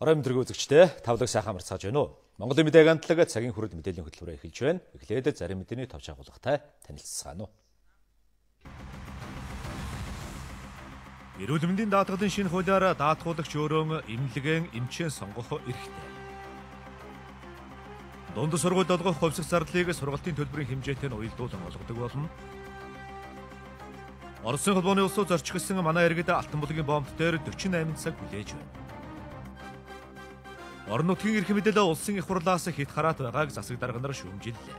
Орой мэдрэг үзэгчдээ тавлаг сайхан марцгааж байна уу? Монголын мэдээг хамтлаг цагийн хүрэлт мэдээллийн хөтөлбөрөөр эхэлж байна. Эхлээд зарим мэдээний товч агуулгатай танилцгаана уу. Эрүүл мэндийн даатгалын шинэ хуулиар даатгуулагч өөрөө эмнэлгэн эмчийн сонгох эрхтэй. Дунд сургуульд олгох хувьсах зардлыг сургалтын төлбөрийн хэмжээтэй нь уялдуулан олгодог болно. Оросын холбооны улсууд зорчихсон манай иргэд Алтан булгийн бомб дээр 48 цаг хүлээж байна. Орон нутгийн эрх мэдэл улсын их хурлаас хит хараат байгааг засаг дарга нар шүүмжиллээ.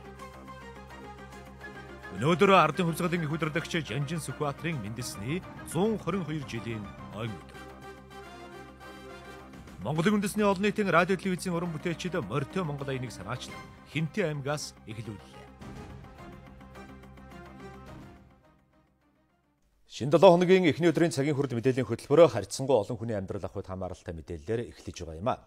Өнөөдөр ардын хувьсгалын их удирдагч Жанжин Сүхбаатарын Мэндэлсний 122 жилийн ойн өдөр. Монголын үндэсний олон нийтийн радио телевизийн уран бүтээлчид Морьтой Монгол аяныг санаачлан Хинтээ аймгаас эхлүүллээ. Шинэ 7 хоногийн эхний өдрийн цагийн хүрэлт мэдээллийн хөтөлбөрөөр харьцангуй олон хүний амьдрал ахуйд хамааралтай мэдээллээр эхлэж байгаа юм а.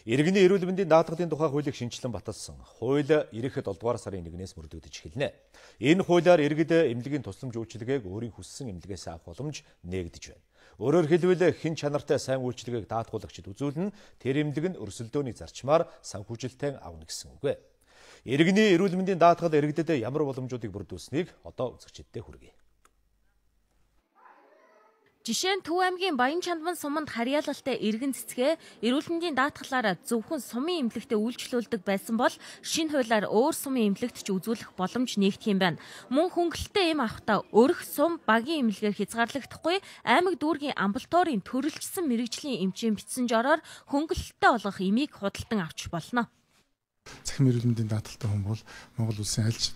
Иргэний эрүүл мэндийн даатгалын тухай хуулийг шинжилэн баталсан. Хууль ирэх 7 дугаар сарын 1-ээс мөрдөгдөж эхэлнэ. Энэ хуулиар иргэд эмнэлгийн тусламж үйлчилгээг өөрийн хүссэн эмнэлгээс авах боломж нээгдэж байна. Өөрөөр хэлбэл хэн чанартай сайн үйлчилгээг даатгуулагчид үзүүлнэ, тэр эмнэлэг нь өрсөлдөөний зарчмаар санхүүжилтийн авна гэсэн үг. Иргэний эрүүл мэндийн даатгал иргэдэд ямар боломжуудыг бүрдүүлсэнийг одоо үзэгчдэд хүргэе. Жишээ нь Төв аймгийн Баян Чандман суманд харьяалалтай иргэн цэцгээ эрүүл мэндийн даатгалаараа зөвхөн сумын эмнэлэгтээ үйлчлүүлдэг байсан бол шинэ хуулиар өөр сумын эмнэлэгт ч үзүүлэх боломж нээгдэх юм байна. Мөн хөнгөлөлттэй эм авахдаа өрх сум багийн эмнэлгээр хязгаарлагдахгүй аймаг дүүргийн амбулаторийн төрөлжсөн мэрэгжлийн эмчийн бичсэн жороор хөнгөлөлттэй олгох эмийг худалдан авч болно. Цахим эрүүл мэндийн даатгалтай хүн бол Монгол улсын аль ч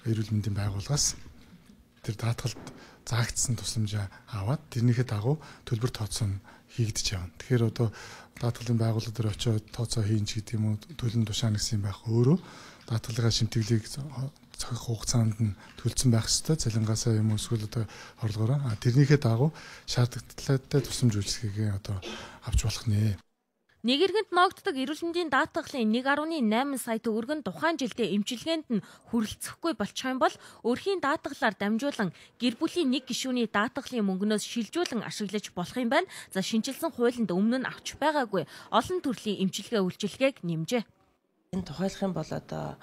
эрүүл мэндийн байгууллагаас тэр даатгалд заагдсан тусламжаа аваад тэрнийхээ дагуу төлбөр тооцоо хийгдэж явна. Тэгэхээр одоо даатгалын байгууллага дээр очиод тооцоо хийн ч гэдэг юм уу төлөв тушаана гэсэн юм байх өөрөө даатгалын шимтгэлийг цохих хугацаанд нь төлцсөн байх ёстой. Цалингаасаа юм уу эсвэл одоо орлогоороо тэрнийхээ дагуу шаардлагатай тусламж үйлчилгээгээ одоо авч болох нэ. Нэг иргэнд ноогддог эрүүл мэндийн даатгалын 1.8 сая төгрөг нь тухайн жилдээ эмчилгээнд нь хүрэлцэхгүй болчих юм бол өрхийн даатгалаар дамжуулан гэр бүлийн нэг гишүүний даатгалын мөнгнөөс шилжүүлэн ашиглаж болох юм байна. За шинжилсэн хуулинд өмнө нь авч байгаагүй олон төрлийн эмчилгээ үйлчилгээг нэмжээ. Энэ тухайлах юм бол одоо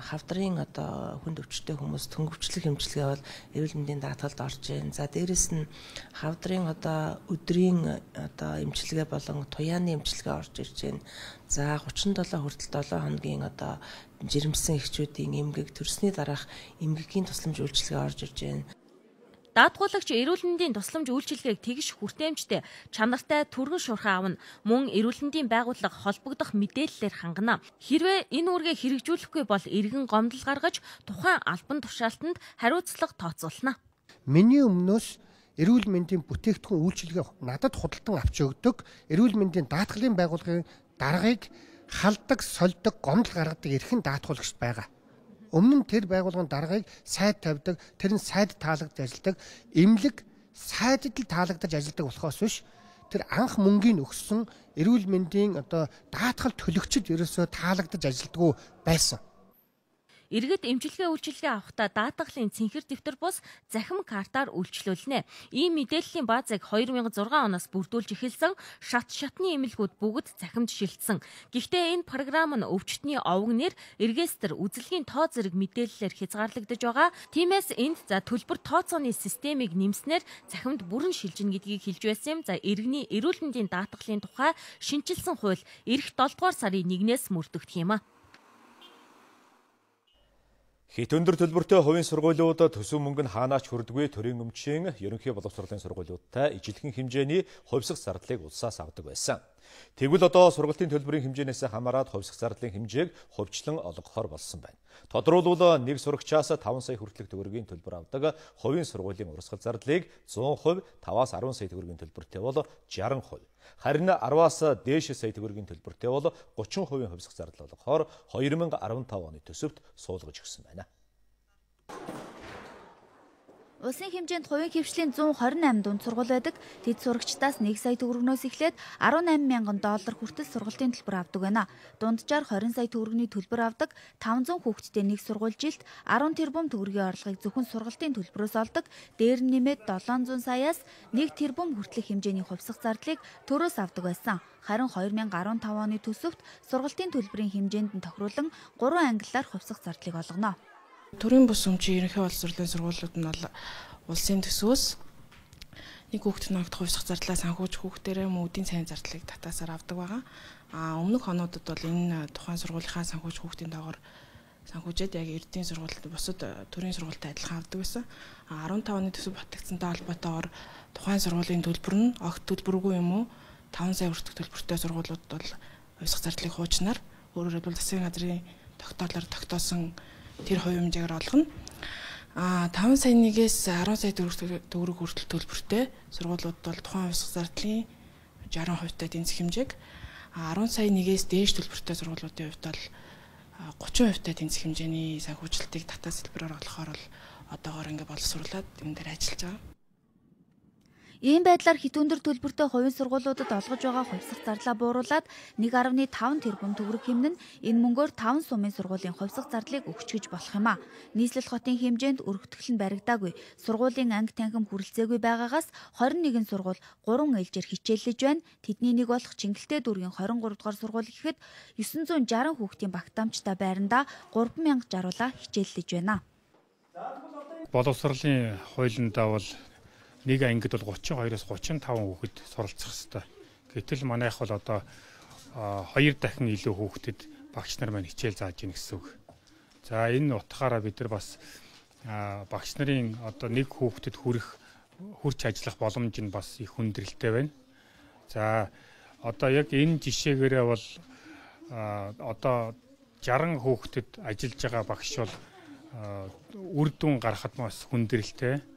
хавдрын одоо хүнд өвчтэй хүмүүс төнгөвчлөх эмчилгээ бол эрүүл мэндийн даатгалд орж байна. За дээрэс нь хавдрын одоо өдрийн одоо эмчилгээ болон туяаны эмчилгээ орж ирж байна. За 37 хүртэл 7 хоногийн одоо жирэмсэн эхчүүдийн эмгэг төрсний дараах эмгэгийн тусламж үйлчилгээ орж ирж байна. Даатгуулагч эрүүл мэндийн тусламж үйлчилгээг тэгш хүртээмжтэй чанартай түргэн шуурхай авна. Мөн эрүүл мэндийн байгууллага холбогдох мэдээллээр хангана. Хэрвээ энэ үүргээ хэрэгжүүлэхгүй бол иргэн гомдол гаргаж тухайн албан тушаалтанд хариуцлага тооцоолно. Миний өмнөөс эрүүл мэндийн бүтээгдэхүүн үйлчилгээ надад худалдан авч өгдөг эрүүл мэндийн даатгалын байгууллагын даргаыг халдаг, сольдог, гомдол гаргадаг эрхэм даатгуулагч байгаа. Өмнө нь тэр байгууллагын даргаыг сайд тавьдаг, тэр нь сайд таалагдж ажилладаг, эмнэлэг сайдад л таалагдаж ажилладаг болохоос биш тэр анх мөнгөний өгсөн эрүүл мэндийн одоо даатгал төлөгчд ерөөсөө таалагдаж ажилладаг байсан. Иргэд эмчилгээ үйлчилгээ авахдаа даатгалын цэнхэр дэвтэр бус захим картаар үйлчлүүлнэ. Ийм мэдээллийн баазыг 2006 оноос бүрдүүлж эхэлсэн шатны эмнэлгүүд бүгд захимд шилжсэн. Гэхдээ энэ програм нь өвчтний овог нэр, регистр, үзэлгийн тоо зэрэг мэдээллээр хязгаарлагдаж байгаа. Тиймээс энд төлбөр тооцооны системийг нэмснээр захимд бүрэн шилжинэ гэдгийг хэлж байсан юм. Иргэний эрүүл мэндийн даатгалын тухай шинжилсэн хууль эх 7 дугаар сарын 1-ээс мөрдөгдөх юм а. Хит өндөр төлбөртэй хувийн сургуулиуд төсөв мөнгө нь хаанаач хүрдэггүй төрийн өмчийн ерөнхий боловсролын сургуулиудтай ижилхэн хэмжээний хувьсах зардлыг улсаас авдаг байсан. Тэгвэл одоо сургалтын төлбөрийн хэмжээнээс хамаарат хувьсах зардлын хэмжээг хувьчлан олгохоор болсон байна. Тодорхойлбол нэг сурагчаас 5 сая хүртэлх төгрөгийн төлбөр авдаг хувийн сургуулийн урсгал зардлыг 100%, 5-аас 10 сая төгрөгийн төлбөртэй бол 60%. Харин 10-аас дээш сая төгрөгийн төлбөртэй бол 30% хувьсах зардал олгохоор 2015 оны төсөвт суулгаж өгсөн байна. Улсын хэмжээнд хувийн хвшлийн 128 дунд сургууль байдаг. Тэд сурагчдаас 1 сая төгрөгнөөс эхлээд 18 мянган доллар хүртэл сургалтын төлбөр авдаг байна. Дунджаар 20 сая төгрөгийн төлбөр авдаг 500 хүүхэдтэй нэг сургууль жилд 10 тэрбум төгрөгийн орлогыг зөвхөн сургалтын төлбөрөөс олдог. Дээр нь нэмээд 700 саяас 1 тэрбум хүртэлх хэмжээний хувьсах зардлыг төрөөс авдаг байсан. Харин 2015 оны төсөвт сургалтын төлбөрийн хэмжээнд нь тохируулан 3 ангиллаар хувьсах зардлыг олгоно. Төрийн бус өмчийн ерөнхий боловсролын сургуулиуд нь бол улсын төсвөөс нэг хүүхэд ногдох хувьсах зардлаа санхүүж хүүхдэрээ мөдийн цайн зардлыг татаасаар авдаг байгаа. Өмнөх онуудад бол энэ тухайн сургуулийнхаа санхүүж хүүхдийн доогоор санхүүжээд яг эрдэнэ сургуульд бусад төрийн сургуультай адилхан авдаг байсан. 15 оны төсөв батлагдсантай холбоотойгоор тухайн сургуулийн төлбөр нь огт төлбөргүй юм уу 5 сая хүртэлх төлбөртэй сургуулиуд бол хувьсах зардлыг хуучнаар өөрөөр хэлбэл засгийн газрын тогтоолоор тогтоосон тэр хувь хэмжээгээр олгоно. 5 сая нэгээс 10 сая төгрөг хүртэл төлбөртэй сургуулиуд бол тухайн хувьсах зардлын 60% та тэнцэх хэмжээг 10 сая нэгээс дээш төлбөртэй сургуулиудын хувьд бол 30% та тэнцэх хэмжээний санхүүжилтийг татаас хэлбэрээр олгохоор бол одоогоор ингээ боловсруулад энэ дээр ажиллаж байгаа. Ийм байдлаар хит өндөр төлбөртэй хувийн сургуулиудад олгож байгаа хувьсах зарлаа бууруулад 1.5 тэрбум төгрөг хэмнэн энэ мөнгөөр 5 сумын сургуулийн хувьсах зардлыг өгч гэж болох юм а. Нийслэл хотын хэмжээнд өргөтгөл нь баригдаагүй. Сургуулийн анги танхим хүрэлцээгүй байгаагаас 21 сургууль 3 ээлжээр хичээллэж байна. Тэдний нэг болох Чингэлтэй дүүргийн 23 дугаар сургууль гэхэд 960 хүүхдийн багтаамжтай байранда 3000 жаруулаа хичээллэж байна. Боловсролын хуулиндаа бол нэг ангид бол 32-оос 35 хүүхэд суралцах ёстой. Гэтэл манайх бол одоо 2 дахин илүү хүүхдэд багш нар маань хичээл зааж гин гэсэн үг. За энэ утгаараа бид нар бас багш нарын одоо нэг хүүхдэд хүрч ажиллах боломж нь бас их хүндрэлтэй байна. За одоо яг энэ жишээгээрээ бол одоо 60 хүүхдэд ажиллаж байгаа багш бол үр дүн гаргахад бас хүндрэлтэй.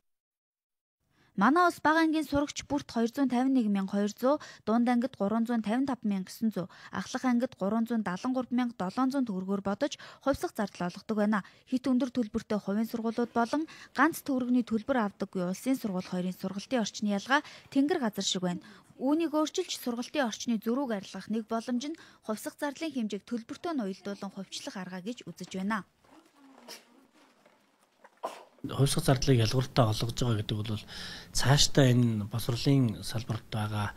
Манай улс бага ангийн сурагч бүрт 251,200, дунд ангид 355,900, ахлах ангид 373,700 төгрөгөөр бодож хувьсах зардал олгодог байна. Хит өндөр төлбөртэй хувийн сургуулиуд болон ганц төгрөгийн төлбөр авдаггүй улсын сургууль хоёрын сургалтын орчны ялгаа тэнгэр газар шиг байна. Үүнийг өөрчилж сургалтын орчны зөрүүг арилгах нэг боломж нь хувьсах зардлын хэмжээг төлбөртөө ноёлдуулан хувьчлах арга гэж үзэж байна. Хувьсах зардлыг ялгууртаа олгож байгаа гэдэг бол цаашдаа энэ боловсролын салбарт байгаа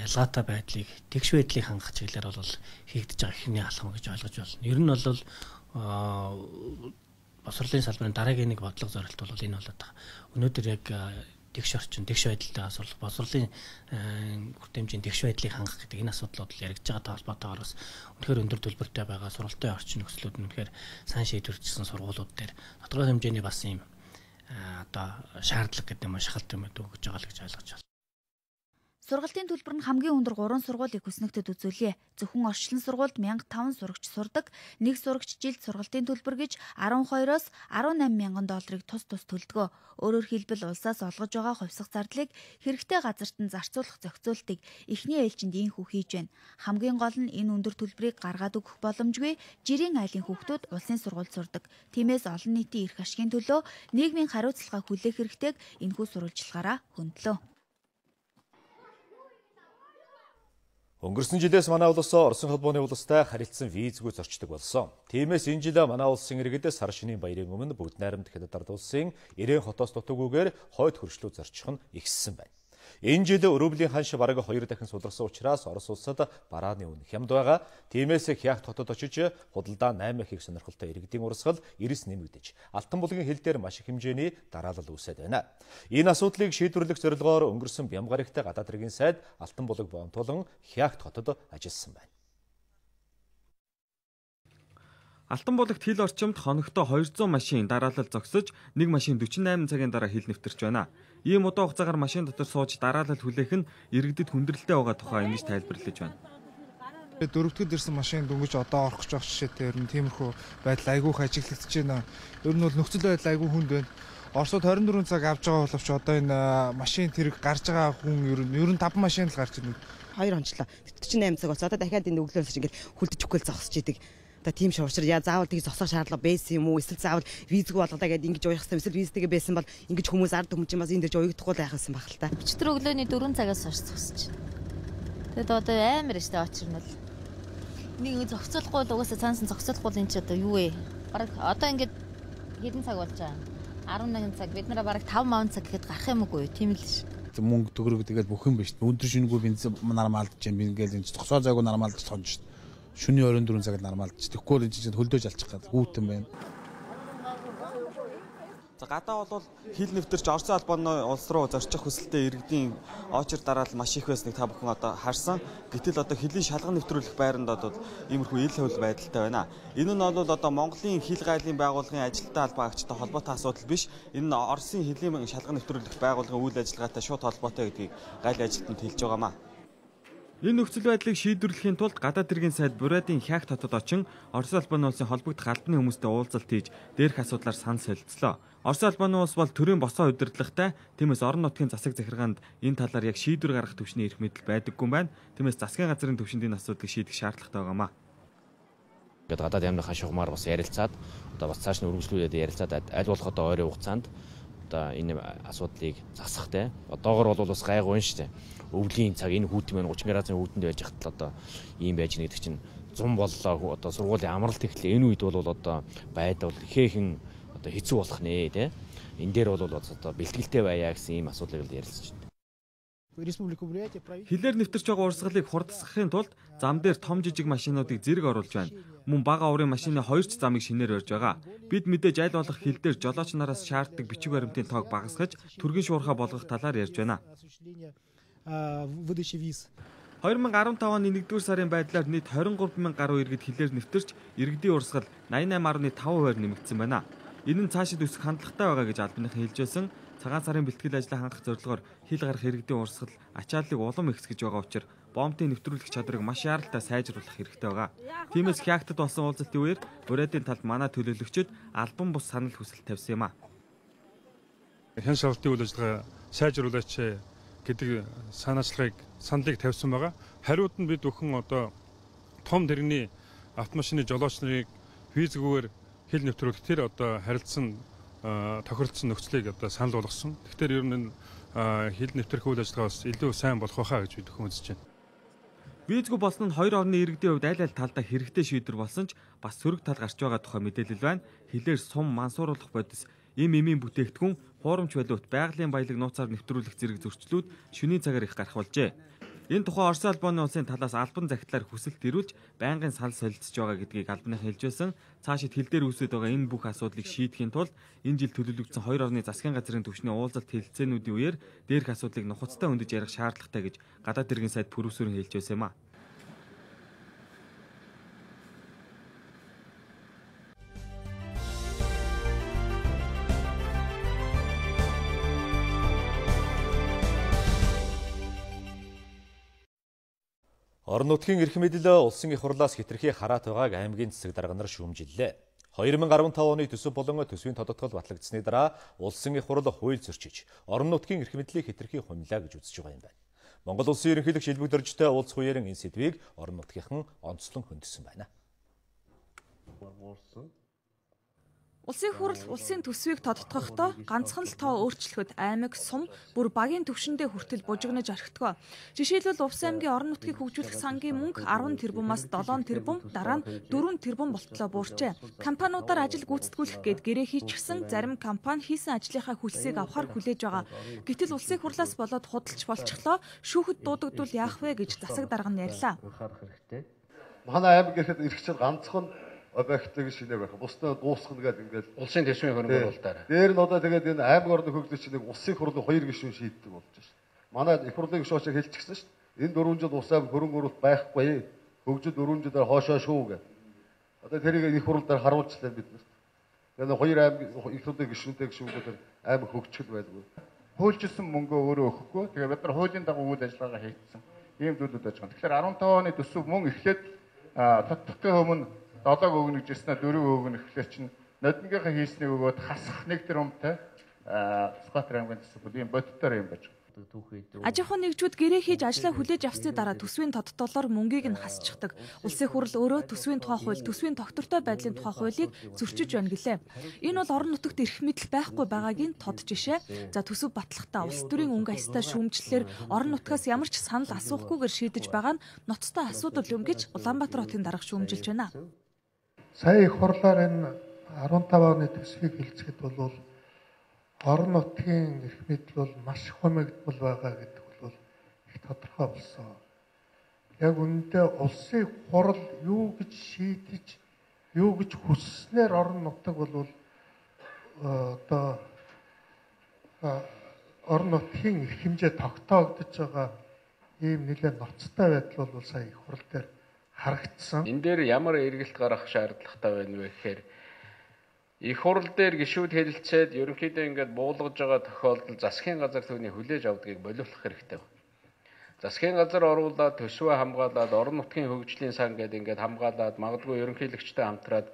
ялгаатай байдлыг тэгш байдлыг хангах чиглэлээр бол хийгдэж байгаа ихний алхам гэж ойлгож байна. Ер нь бол боловсролын салбарын дараагийн нэг бодлого зорилт бол энэ болоод байгаа. Өнөөдөр яг тэгш орчин, тэгш байдлаа боловсролын хүртээмжийн тэгш байдлыг хангах гэдэг энэ асуудлууд яригдж байгаа холбоотойгоор бас үнэхээр өндөр төлбөртэй байгаа сургалтын орчин нөхцлүүд нь үнэхээр сайн шийдвэрчсэн сургуулиуд дээр тодорхой хэмжээний бас ийм одоо шаардлага гэдэг юм шахалт юм өгж байгаа л гэж ойлгож байна. Сургалтын төлбөр нь хамгийн өндөр 3 сургуулийг хүснэгтэд үзүүлье. Зөвхөн орчлон сургуульд 1005 сурагч сурдаг. Нэг сурагч жилд сургалтын төлбөр гэж 12-оос 18 мянган долларыг тус төлдөг. Өөрөөр хэлбэл улсаас олгож байгаа хувьсах зардлыг хэрэгтэй газарт нь зарцуулах зохицуултыг эхний ээлжинд ийхүү хийж байна. Хамгийн гол нь энэ өндөр төлбөрийг гаргаад өгөх боломжгүй жирийн айлын хүүхдүүд улсын сургуульд сурдаг. Тиймээс олон нийтийн эрх ашигын төлөө нийгмийн хариуцлага хүлээх хэрэгтэйг энэхүү сурвалжлагаараа хөндлөө. Өнгөрсөн жилээс манай улс Оросын холбооны улстай харилцсан визгүй зорчдог болсон. Тиймээс энэ жил манай улсын иргэд сар шинийн баярын өмнө бүгд найрамд Хятад ард улсын 90 хотоос дутуугүйгээр хойд хөршлөө зорчих нь ихссэн байна. Энэ жил өрөвлийн ханш бараг 2 дахин суларсан учраас Орос улсад барааны үн хямд байгаа. Тиймээс Хятад хотод очиж худалдаа 8 их сонирхолтой иргэдийн урсгал эрс нэмэгдэж, Алтан булгийн хил дээр маш их хэмжээний дараалал үүсэж байна. Энэ асуудлыг шийдвэрлэх зорилгоор өнгөрсөн Бямгаригтай гадаад хэргийн сайд Алтан булаг бомтуулан Хятад хотод ажилласан байна. Алтан булагт хил орчимд хоногтоо 200 машин дараалал зогсож, нэг машин 48 цагийн дараа хил нэвтэрч байна. Ийм удаан хугацаагаар машин дотор сууж дараалал хүлээх нь иргэдэд хүндрэлтэй байгаа тухай ингэж тайлбарлаж байна. Дөрөвдөд ирсэн машин дөнгөж одоо орох гэж байгаа жишээтэй ер нь тиймэрхүү байдал айгүйх ажиглагдаж байна. Ер нь бол нөхцөл байдал айгүй хүнд байна. Оросод 24 цаг авж байгаа боловч одоо энэ машин тэрэг гарч байгаа хүн ер нь 5 машин л гарч ирнэ. 2 онцлоо. 48 цаг болсон. Одоо дахиад энэ өглөөлж ингэж хүлдэж өгөөл зогсож идэг. Одоо тийм шууршир яа заавал тийг зогсох шаардлага байсан юм уу? Эсвэл заавал визгүй болгодог гэдээ ингэж уух хэрэгтэй. Эсвэл визтэйгээ байсан бол ингэж хүмүүс ард түмчин бас энэ дэрж уягдахгүй л байх гэсэн баг л та. Өчтөр өглөөний 4 цагаас хойш зогсож. Тэгэд одоо амар штэ очир нь бол. Нэг зогсоолохгүй л угаасаа цаансан зогсоолохгүй энэ ч одоо юу вэ? Бараг одоо ингэж хэдэн цаг болж байгаа? 11 цаг. Бид нараа бараг 5 цаг гэхэд гарах юм уу? Тийм л ш. Мөнгө төгрөг тэгээд бүх юм ба шүү дээ. Өдөр шинэгүй бензин нормалдж जैन би ингээл энэ зогсоо зайгүй нормалдж тонж шүү дээ. Шөнийн 24 цагт нормалдж. Тэгэхгүй л энэ чинь хөлдөөж алчих гээд гүйтэн байна. За гадаа бол хил нэвтэрч Орос албаны улс руу зорчих хүсэлтэй иргэдийн очир дараал маш их байсныг та бүхэн одоо харсан. Гэтэл одоо хилийн шалган нэвтрүүлэх байранд одоо иймэрхүү ил хөвөл байдалтай байна. Энэ нь бол одоо Монголын хил гайлын байгууллагын ажилтны албан агчтай холбоотой асуудал биш. Энэ нь Оросын хилийн шалган нэвтрүүлэх байгууллагын үйл ажиллагаатай шууд холбоотой гэдгийг гайлын ажилтнанд хэлж байгаамаа. Энэ нөхцөл байдлыг шийдвэрлэхийн тулд гадаад иргэн сайд Буриадын Хяг хотод очин Орос албаны улсын холбогдох албаны хүмүүстэй уулзалт хийж дээрх асуудлаар санал солилцлоо. Орос албаны улс бол төрийн босоо удирдлагатай, тиймээс орон нутгийн засаг захиргаанд энэ талаар яг шийдвэр гаргах төвчний эрх мэдэл байдаггүй юм байна. Тиймээс засгийн газрын төвшөнд энэ асуудлыг шийдэх шаардлагатай байгаамаа. Гэт гадаад яамны хашугмаар бас ярилцаад одоо бас цааш нь үргэлжлүүлээд ярилцаад аль болох одоо ойрын хугацаанд одоо энэ асуудлыг засахтай. Одоогор бол бас гайгүй шүү дээ. Өвлийн цаг энэ хүүтэн маань 30 градусын хүүтэнд байж хатал одоо ийм байж нэгдэг чинь зам боллоо одоо сургуулийн амралт эхлэе. Энэ үед бол одоо байдал ихээхэн одоо хэцүү болох нэ тий. Энэ дээр бол одоо бэлтгэлтэй байя гэсэн ийм асуудлыг ярилцж байна. Хилээр нэвтэрч байгаа урсгалыг хурдсгахын тулд зам дээр том жижиг машинуудыг зэрэг оруулж байна. Мөн бага аврын машины 2 ч замыг шинээр барьж байгаа. Бид мэдээж аль болох хил дээр жолооч нараас шаарддаг бичиг баримтын тоог багасгаж түргэн шуурхаа болгох талаар ярьж байна. 2015 оны 1-р сарын байдлаар нийт 23 мянган гаруй иргэд хилээр нэвтэрч иргэдийн урсгал 88.5% нэмэгдсэн байна. Энэ нь цаашид өсөх хандлагатай байгаа гэж албаныхан хэлж байсан. Цагаан сарын бэлтгэл ажлаа хангах зорилгоор хил гарах иргэдийн урсгал ачааллыг улам ихсгэж байгаа учраас бомбын нэвтрүүлэх чадварыг маш яаралтай сайжруулах хэрэгтэй байгаа. Тиймээс Хягтад болсон уулзалтын үеэр Буриадын талд манай төлөөлөгчид албан бус санал хүсэлт тавьсан юм а. Хэн шалгалтын үйл ажиллагаа сайжруулаач гэдэг саналыг тавьсан байгаа. Хариуд нь бид бүхэн одоо том тэрэгний автомашины жолооч нарыг визгүйгээр хил нэвтрүүлэх тэр одоо харилцсан тохиролцсон нөхцөлийг одоо санал болгосон. Тэгэхээр ер нь хил нэвтрэх үйл ажиллагаас илүү сайн болох байхаа гэж бид бүхэн үзэж байна. Визгүй болсон нь хоёр орны иргэдийн хувьд аль аль талдаа хэрэгтэй шийдвэр болсон ч бас сөрөг тал гарч байгаа тухай мэдээлэл байна. Хилээр сум мансууруулах бодис эмийн бүтээгдэхүүн, хуурамч валют, байгалийн баялаг нууцаар нэвтрүүлэх зэрэг зөрчлүүд шөнийн цагаар их гарах болжээ. Энэ тухай Орос албаны улсын талаас албан захидлаар хүсэлт ирүүлж байнгын санал солилцож байгаа гэдгийг албаныхан хэлж байсан. Цаашид хил дээр үүсэж байгаа энэ бүх асуудлыг шийдэхийн тулд энэ жил төлөвлөгдсөн хоёр орны засгийн газрын түвшний уулзалт хэлэлцээнүүдийн үеэр дээрх асуудлыг нухацтай хөндөж ярих шаардлагатай гэж гадаад иргэн сайд Пүрвсүрэн хэлж байсан юм а. Орон нутгийн эрх мэдэл улсын их хурлаас хэтэрхий хараат байгааг аймгийн засаг дарга нар шүүмжиллээ. 2015 оны төсөв болон төсвийн тодотгол батлагдсны дараа улсын их хурл хууль зөрчиж, орон нутгийн эрх мэдлийг хэтэрхий хумилаа гэж үзэж байгаа юм байна. Монгол улсын ерөнхийлөгч Илбэг Дөржтэй уулзах үеэрэн энэ сэдвийг орон нутгийнхан онцлон хөндөсөн байна. Улсын хурл улсын төсвийг тодотгохдоо ганцхан л тоо өөрчлөхөд аймаг, сум, бүр багийн түвшиндээ хүртэл бужигнаж орхидгоо. Жишээлбэл Увс аймгийн орон нутгийг хөгжүүлэх сангийн мөнгө 10 тэрбумаас 7 тэрбум, дараа нь 4 тэрбум болтлоо буурчээ. Компаниудаар ажил гүйцэтгүүлэх гээд гэрээ хийчихсэн зарим компани хийсэн ажлынхаа хөлсийг авахар хүлээж байгаа. Гэтэл улсын хурлаас болоод худалч болчихлоо, шүүхэд дуудагдвал яах вэ гэж засаг дарга нь ярьлаа. Манай аймаг гэхэд эрхчил ганцхан объектыг шинээр байх. Бусдаа дуусгах гэдэг ингээд улсын төсвийн хөрөнгө оруулалтаар. Дээр нь одоо тэгээд энэ аймаг орны хөгжлөч нэг улсын хурлын 2 гишүүн шийддэг болж байна. Манай их хурлын гишүүч хэлчихсэн шүү дээ. Энэ 4 жил улсын хөрөнгө оруулалт байхгүй. Хөгжил 4 жилээр хоошоо шүү гэ. Одоо тэрийг их хурлаар харуулчлаа бид нар. Тэгээд 2 аймаг их хурлын гишүүнтэй гишүүнээр аймаг хөгжил байдгүй. Хуульчилсан мөнгөө өөрөө өгөхгүй. Тэгээд бид нар хуулийн дагуу үйл ажиллагаа хийсэн. Ийм зүйлүүд байж байгаа. Тэгэхээр 15 оны төсөв мөн эхлээд татварын өмнө 7 өгнө гэж ирсэн 4 өгнө гэхлээр чинь нодингийнхаа хийснийг өгөөд хасах 1 тэрбумтай Сүхбаатар аймгийн төсөв ийм бодиттоор юм байж. Аж ахуйн нэгжүүд гэрээ хийж ажлаа хүлээж авсны дараа төсвийн тодтолоор мөнгийг нь хасчихдаг. Улсын хурал өөрөө төсвийн тухай хууль, төсвийн тогтвортой байдлын тухай хуулийг зөрчиж байна гэлээ. Энэ бол орон нутагт эрх мэдэл байхгүй байгаагийн тод жишээ. За төсөв батлахдаа улс төрийн өнгө аястай шүүмжлэлээр орон нутгаас ямар ч санал асуухгүйгээр шийдэж байгаа нь ноцтой асуудал юм гэж Улаанбаатар хотын дарга шүүмжилж байна. Сая их хурлаар энэ 15 оны төсвийг хэлцэхэд бол орон нутгийн эрх мэдэл бол маш хумигдмал байгаа гэдэг бол их тодорхой болсон. Яг үүндээ улсын хурал юу гэж шийдэж, юу гэж хүсснээр орон нутаг бол одоо орон нутгийн эрх хэмжээ тогтоогдож байгаа ийм нэлээд ноцтой байдал бол сая их хурал дээр харагдсан. Энэ дээр ямар эргэлт гарах шаардлагатай байна вэ гэхээр их хурал дээр гишүүд хэлэлцээд ерөнхийдөө ингээд буулгаж байгаа тохиолдолд засгийн газар түүний хүлээж авдгийг боловсруулах хэрэгтэй байна. Засгийн газар оруулаад төсвөө хамгаалаад орон нутгийн хөгжлийн сан гэдэг ингээд хамгаалаад магадгүй ерөнхийлөгчтэй хамтраад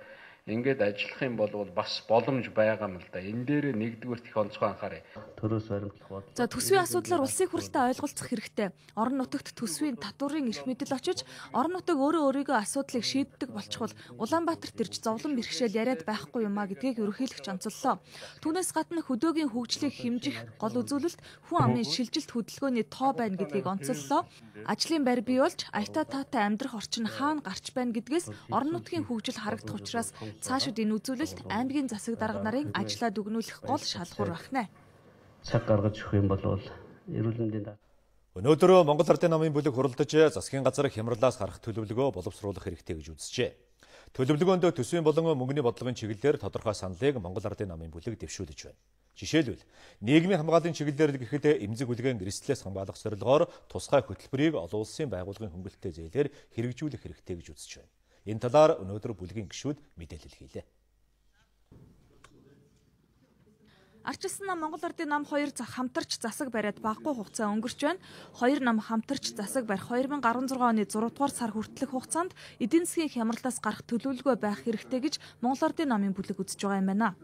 ингээд ажиллах юм бол бас боломж байгаа юм л да. Энэ дээр нэгдүгürt их онцгой анхаарай. Төрөөс баримтлах бод. За төсвийн асуудлаар улсын хурлтай ойлголцох хэрэгтэй. Орон нутагт төсвийн татварын эрх мэдэл очиж, орон нутаг өөрөө өөрийгөө асуудлыг шийддэг болчихвол Улаанбаатарт ирж зовлон бэрхшээл яриад байхгүй юмаа гэдгийг ерөнхийлөгч онцоллоо. Түүнээс гадна хөдөөгийн хөгжлийг хэмжих гол үзүүлэлт хүн амын шилжилт хөдөлгөөний тоо байна гэдгийг онцоллоо. Ажлын байр бий болж аятаа таатай амьдрах орчин хаана гарч байна гэдгээс орон нутгийн хөгжил харагдах учраас цаашид энэ үзүүлэлт аймгийн засаг дарга нарын ажлаа дүгнүүлэх гол шалгуур байна. Цаг гаргаж өгөх юм бол эрүүл мэндийн Өнөөдөр Монгол Ардын намын бүлэг хуралдаж засгийн газар хямралаас гарах төлөвлөгөө боловсруулах хэрэгтэй гэж үзжээ. Төлөвлөгөөнд төсвийн болон мөнгөний бодлогын чиглэлээр тодорхой саналыг Монгол Ардын намын бүлэг дэвшүүлж байна. Жишээлбэл нийгмийн хамгааллын чиглэлээр гэхэд эмзэг үлгээн эрсдлээс хамгаалах зорилгоор тусгай хөтөлбөрийг олон улсын байгууллагын хөнгөлөлттэй зээлээр хэрэгжүүлэх хэрэгтэй гэж үзэж байна. Энэ талаар өнөөдөр бүлгийн гишүүд мэдээлэл хийлээ. Арчилсан нам Монгол Ардын нам 2 хамтарч засаг бариад баггүй хугацаа өнгөрч байна. 2 нам хамтарч засаг барих 2016 оны 6 дугаар сар хүртэлх хугацаанд эдийн засгийн хямралаас гарах төлөвлөгөө байх хэрэгтэй гэж Монгол Ардын намын бүлэг үзэж байгаа юм байна.